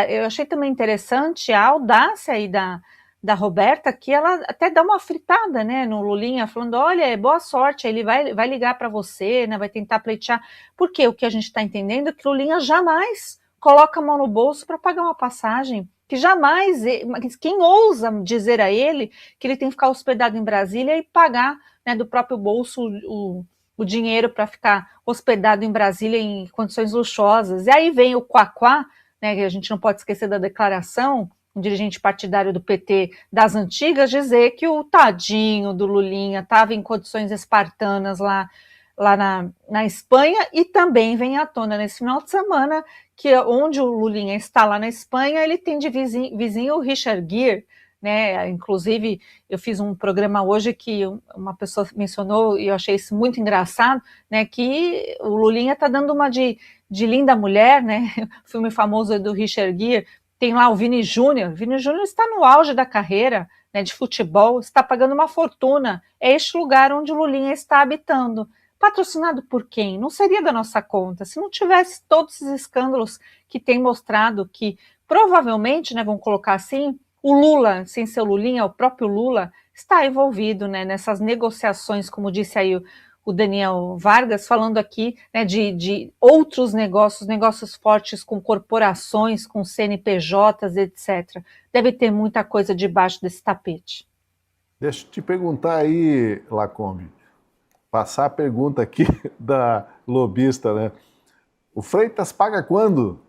eu achei também interessante a audácia aí da Roberta, que ela até dá uma fritada, né, no Lulinha, falando, olha, boa sorte, ele vai ligar para você, né, vai tentar pleitear, porque o que a gente está entendendo é que o Lulinha jamais coloca a mão no bolso para pagar uma passagem, que jamais, quem ousa dizer a ele que ele tem que ficar hospedado em Brasília e pagar, né, do próprio bolso o dinheiro para ficar hospedado em Brasília em condições luxuosas. E aí vem o Quaquá, né, que a gente não pode esquecer da declaração, um dirigente partidário do PT das antigas, dizer que o tadinho do Lulinha estava em condições espartanas lá na Espanha, e também vem à tona nesse final de semana que onde o Lulinha está lá na Espanha, ele tem de vizinho o Richard Gere, né? Inclusive, eu fiz um programa hoje que uma pessoa mencionou, e eu achei isso muito engraçado, né, que o Lulinha está dando uma de linda mulher, né? O filme famoso do Richard Gere. Tem lá o Vini Júnior. Vini Júnior está no auge da carreira, né, de futebol, está pagando uma fortuna. É este lugar onde o Lulinha está habitando. Patrocinado por quem? Não seria da nossa conta. Se não tivesse todos esses escândalos que tem mostrado que, provavelmente, né, vamos colocar assim, o Lula, sem ser o Lulinha, o próprio Lula, está envolvido, né, nessas negociações, como disse aí o Daniel Vargas, falando aqui, né, de outros negócios fortes com corporações, com CNPJs, etc. Deve ter muita coisa debaixo desse tapete. Deixa eu te perguntar aí, Lacombe, passar a pergunta aqui da lobista, né? O Freitas paga quando?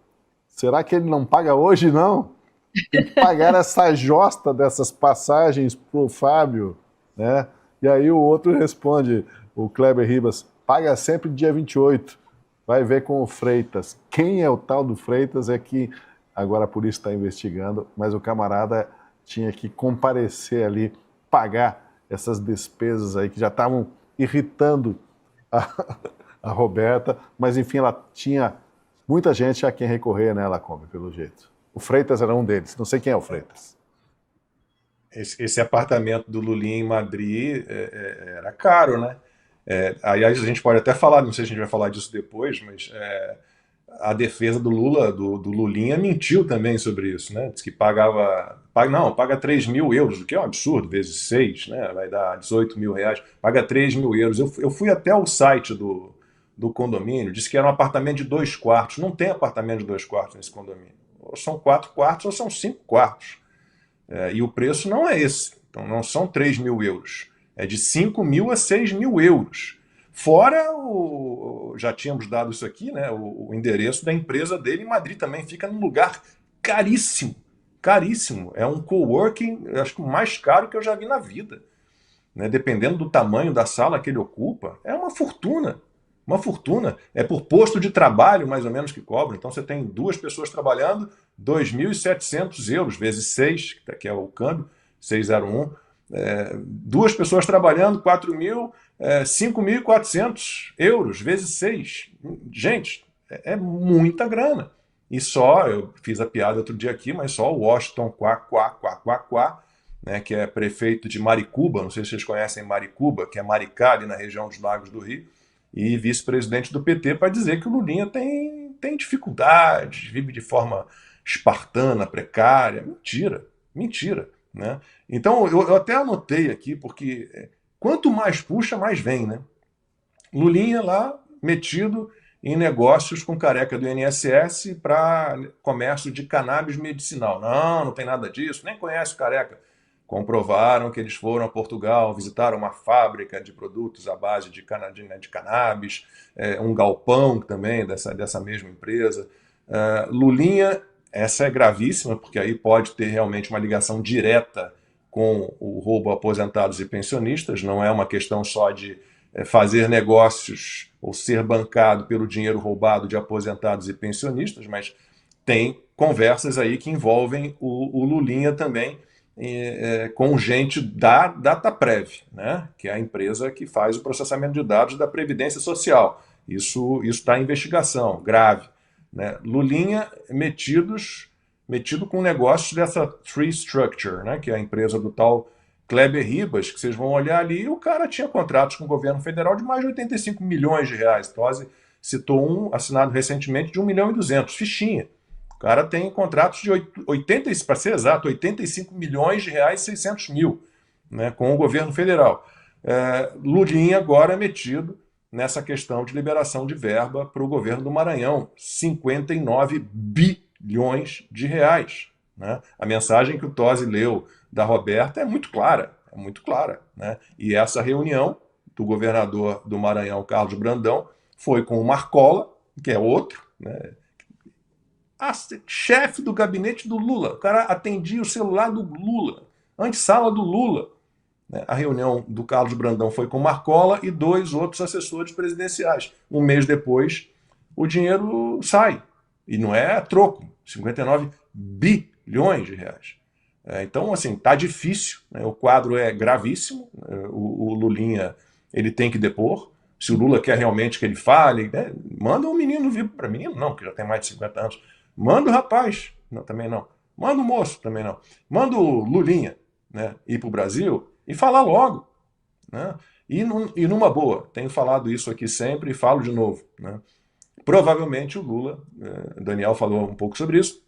Será que ele não paga hoje, não? Tem que pagar essa josta dessas passagens para o Fábio, né? E aí o outro responde, o Kleber Ribas, paga sempre dia 28, vai ver com o Freitas. Quem é o tal do Freitas é que agora a polícia está investigando, mas o camarada tinha que comparecer ali, pagar essas despesas aí que já estavam irritando a Roberta, mas enfim, ela tinha muita gente a quem recorrer, né, Lacombe, pelo jeito. O Freitas era um deles, não sei quem é o Freitas. Esse apartamento do Lulinha em Madrid era caro, né? Aliás, a gente pode até falar, não sei se a gente vai falar disso depois, mas a defesa do Lula, do Lulinha, mentiu também sobre isso, né? Diz que paga 3 mil euros, o que é um absurdo, vezes 6, né? Vai dar 18 mil reais, paga 3 mil euros. Eu fui até o site do condomínio, disse que era um apartamento de 2 quartos. Não tem apartamento de 2 quartos nesse condomínio. Ou são 4 quartos ou são 5 quartos. E o preço não é esse. Então não são 3 mil euros. É de 5 mil a 6 mil euros. Fora, já tínhamos dado isso aqui, né? O endereço da empresa dele em Madrid também fica num lugar caríssimo. Caríssimo. É um coworking, acho que o mais caro que eu já vi na vida. Né? Dependendo do tamanho da sala que ele ocupa, é uma fortuna. Uma fortuna. É por posto de trabalho, mais ou menos, que cobra. Então você tem 2 pessoas trabalhando, 2.700 euros, vezes 6, que é o câmbio, 601. 2 pessoas trabalhando, 5.400 euros, vezes 6. Gente, é muita grana. E só, eu fiz a piada outro dia aqui, mas só o Washington Quá, né, que é prefeito de Maricuba, não sei se vocês conhecem Maricuba, que é Maricá, ali na região dos Lagos do Rio, e vice-presidente do PT, para dizer que o Lulinha tem dificuldades, vive de forma espartana, precária. Mentira. Né? Então, eu até anotei aqui, porque quanto mais puxa, mais vem. Né? Lulinha lá, metido em negócios com careca do INSS para comércio de cannabis medicinal. Não tem nada disso, nem conhece o careca. Comprovaram que eles foram a Portugal, visitaram uma fábrica de produtos à base de cannabis, um galpão também dessa mesma empresa. Lulinha, essa é gravíssima, porque aí pode ter realmente uma ligação direta com o roubo a aposentados e pensionistas, não é uma questão só de fazer negócios ou ser bancado pelo dinheiro roubado de aposentados e pensionistas, mas tem conversas aí que envolvem o Lulinha também, com gente da Dataprev, né, que é a empresa que faz o processamento de dados da Previdência Social. Isso está em investigação, grave. Né? Lulinha metido com negócios dessa Tree Structure, né, que é a empresa do tal Kleber Ribas, que vocês vão olhar ali, e o cara tinha contratos com o governo federal de mais de 85 milhões de reais. Tosi citou um assinado recentemente de 1,2 milhão, fichinha. O cara tem contratos de para ser exato, 85 milhões de reais, 600 mil, né, com o governo federal. Lulinha agora metido nessa questão de liberação de verba para o governo do Maranhão, 59 bilhões de reais. Né? A mensagem que o Tosi leu da Roberta é muito clara. Né? E essa reunião do governador do Maranhão, Carlos Brandão, foi com o Marcola, que é outro, né? Chefe do gabinete do Lula. O cara atendia o celular do Lula, antessala do Lula. A reunião do Carlos Brandão foi com Marcola e 2 outros assessores presidenciais. Um mês depois, o dinheiro sai. E não é troco, 59 bilhões de reais. Então, assim, tá difícil. Né? O quadro é gravíssimo. O Lulinha, ele tem que depor. Se o Lula quer realmente que ele fale, né? Manda um menino vir para menino, não, que já tem mais de 50 anos. Manda o rapaz, não, também não. Manda o moço, também não. Manda o Lulinha, né, ir para o Brasil e falar logo. Né? E numa boa, tenho falado isso aqui sempre e falo de novo. Né? Provavelmente o Lula, Daniel falou um pouco sobre isso,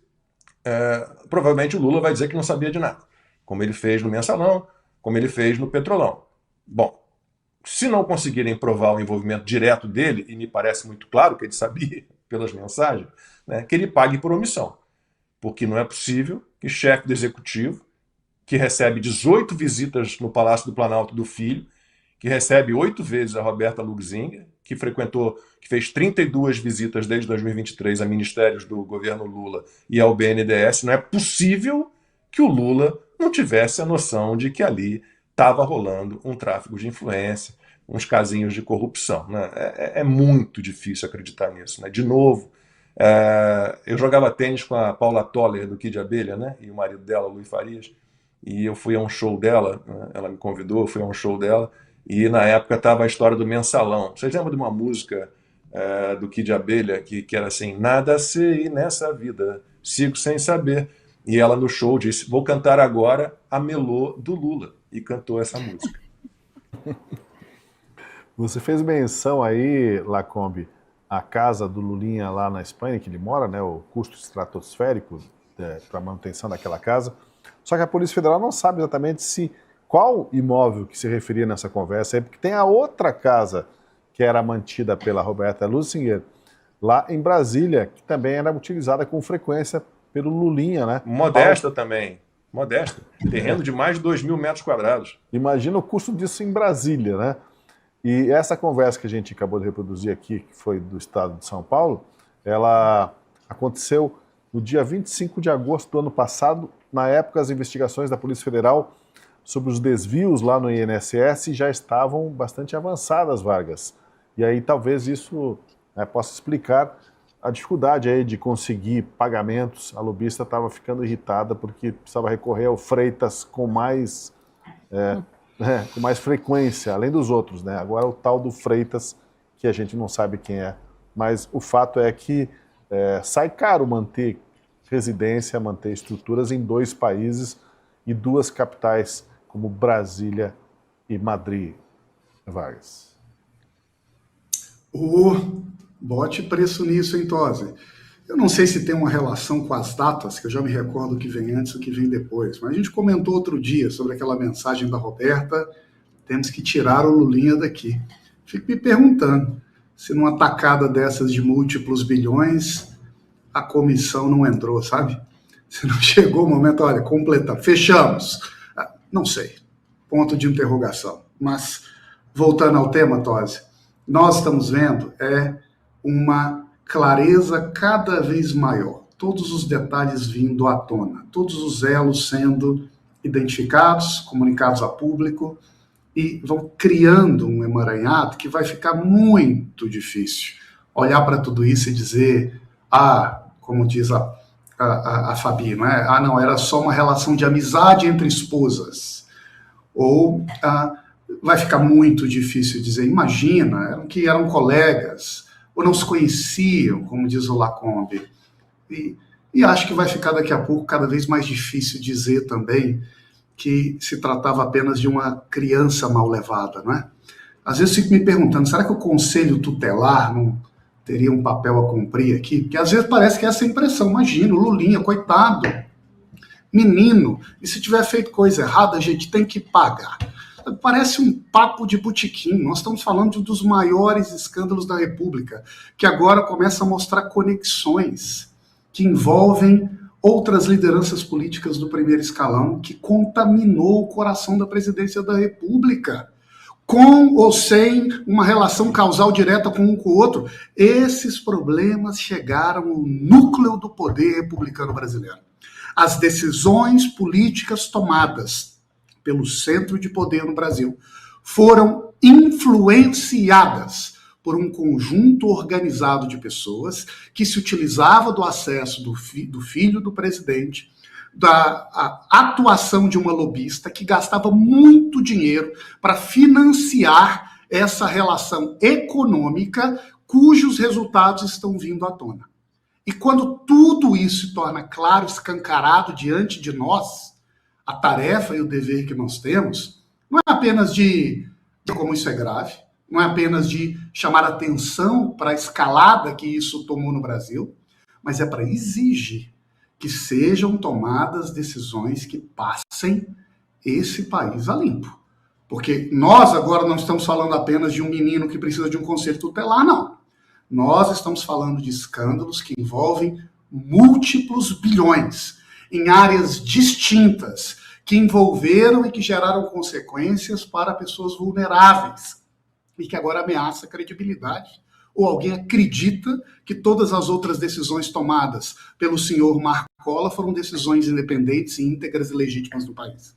provavelmente o Lula vai dizer que não sabia de nada, como ele fez no Mensalão, como ele fez no Petrolão. Bom, se não conseguirem provar o envolvimento direto dele, e me parece muito claro que ele sabia pelas mensagens, né, que ele pague por omissão. Porque não é possível que chefe do executivo, que recebe 18 visitas no Palácio do Planalto do filho, que recebe 8 vezes a Roberta Luxemburgo, que fez 32 visitas desde 2023 a ministérios do governo Lula e ao BNDES, não é possível que o Lula não tivesse a noção de que ali estava rolando um tráfico de influência, uns casinhos de corrupção. Né? É muito difícil acreditar nisso. Né? De novo, eu jogava tênis com a Paula Toller, do Kid Abelha, né? E o marido dela, Luiz Farias, e eu fui a um show dela, né? Ela me convidou, eu fui a um show dela, e na época estava a história do Mensalão. Vocês lembram de uma música do Kid Abelha que era assim: nada sei nessa vida, sigo sem saber. E ela no show disse: vou cantar agora a Melô do Lula. E cantou essa música. Você fez menção aí, Lacombe, a casa do Lulinha lá na Espanha, que ele mora, né, o custo estratosférico para a manutenção daquela casa. Só que a Polícia Federal não sabe exatamente qual imóvel que se referia nessa conversa aí, porque tem a outra casa que era mantida pela Roberta Luxemburgo lá em Brasília, que também era utilizada com frequência pelo Lulinha, né? Modesta também. Modesta. Terreno de mais de 2.000 metros quadrados. Imagina o custo disso em Brasília, né? E essa conversa que a gente acabou de reproduzir aqui, que foi do estado de São Paulo, ela aconteceu no dia 25 de agosto do ano passado. Na época, as investigações da Polícia Federal sobre os desvios lá no INSS já estavam bastante avançadas, Vargas. E aí talvez isso possa explicar a dificuldade aí de conseguir pagamentos. A lobista estava ficando irritada porque precisava recorrer ao Freitas com mais frequência, além dos outros, né? Agora o tal do Freitas, que a gente não sabe quem é. Mas o fato é que sai caro manter residência, manter estruturas em 2 países e 2 capitais, como Brasília e Madrid. Vargas. Bote preço nisso, hein, Tosi? Eu não sei se tem uma relação com as datas, que eu já me recordo o que vem antes e o que vem depois, mas a gente comentou outro dia sobre aquela mensagem da Roberta, temos que tirar o Lulinha daqui. Fico me perguntando se numa tacada dessas de múltiplos bilhões, a comissão não entrou, sabe? Se não chegou o momento, olha, completar, fechamos. Não sei, ponto de interrogação. Mas, voltando ao tema, Tosi, nós estamos vendo uma clareza cada vez maior, todos os detalhes vindo à tona, todos os elos sendo identificados, comunicados a público, e vão criando um emaranhado que vai ficar muito difícil olhar para tudo isso e dizer, como diz a Fabi, não é? Não, era só uma relação de amizade entre esposas. Ou vai ficar muito difícil dizer, imagina, que eram colegas, ou não se conheciam, como diz o Lacombe. E acho que vai ficar daqui a pouco cada vez mais difícil dizer também que se tratava apenas de uma criança mal levada, não é? Às vezes eu fico me perguntando, será que o Conselho Tutelar não teria um papel a cumprir aqui? Porque às vezes parece que é essa impressão. Imagina, o Lulinha, coitado, menino, e se tiver feito coisa errada, a gente tem que pagar. Parece um papo de botequim. Nós estamos falando de um dos maiores escândalos da República, que agora começa a mostrar conexões que envolvem outras lideranças políticas do primeiro escalão, que contaminou o coração da presidência da República, com ou sem uma relação causal direta com um com o outro. Esses problemas chegaram ao núcleo do poder republicano brasileiro. As decisões políticas tomadas pelo centro de poder no Brasil foram influenciadas por um conjunto organizado de pessoas que se utilizava do acesso do filho do presidente, da atuação de uma lobista que gastava muito dinheiro para financiar essa relação econômica cujos resultados estão vindo à tona. E quando tudo isso se torna claro, escancarado diante de nós, a tarefa e o dever que nós temos não é apenas de como isso é grave, não é apenas de chamar atenção para a escalada que isso tomou no Brasil, mas é para exigir que sejam tomadas decisões que passem esse país a limpo. Porque nós agora não estamos falando apenas de um menino que precisa de um conselho tutelar, não. Nós estamos falando de escândalos que envolvem múltiplos bilhões em áreas distintas, que envolveram e que geraram consequências para pessoas vulneráveis e que agora ameaça a credibilidade. Ou alguém acredita que todas as outras decisões tomadas pelo senhor Marco Cola foram decisões independentes, íntegras e legítimas do país?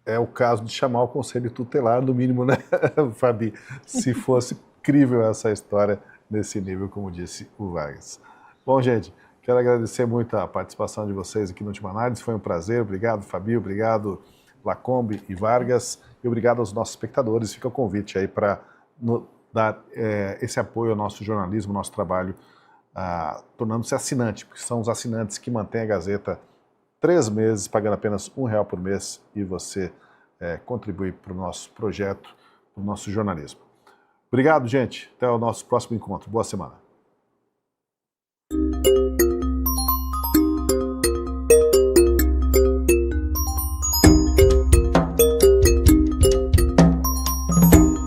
É o caso de chamar o Conselho Tutelar, no mínimo, né, Fabi? Se fosse incrível essa história nesse nível, como disse o Vargas. Bom, gente, quero agradecer muito a participação de vocês aqui no Última Análise. Foi um prazer. Obrigado, Fabi. Obrigado, Lacombe e Vargas. E obrigado aos nossos espectadores. Fica o convite aí para dar esse apoio ao nosso jornalismo, ao nosso trabalho, tornando-se assinante, porque são os assinantes que mantêm a Gazeta 3 meses, pagando apenas R$1 por mês, e você contribui para o nosso projeto, para o nosso jornalismo. Obrigado, gente. Até o nosso próximo encontro. Boa semana.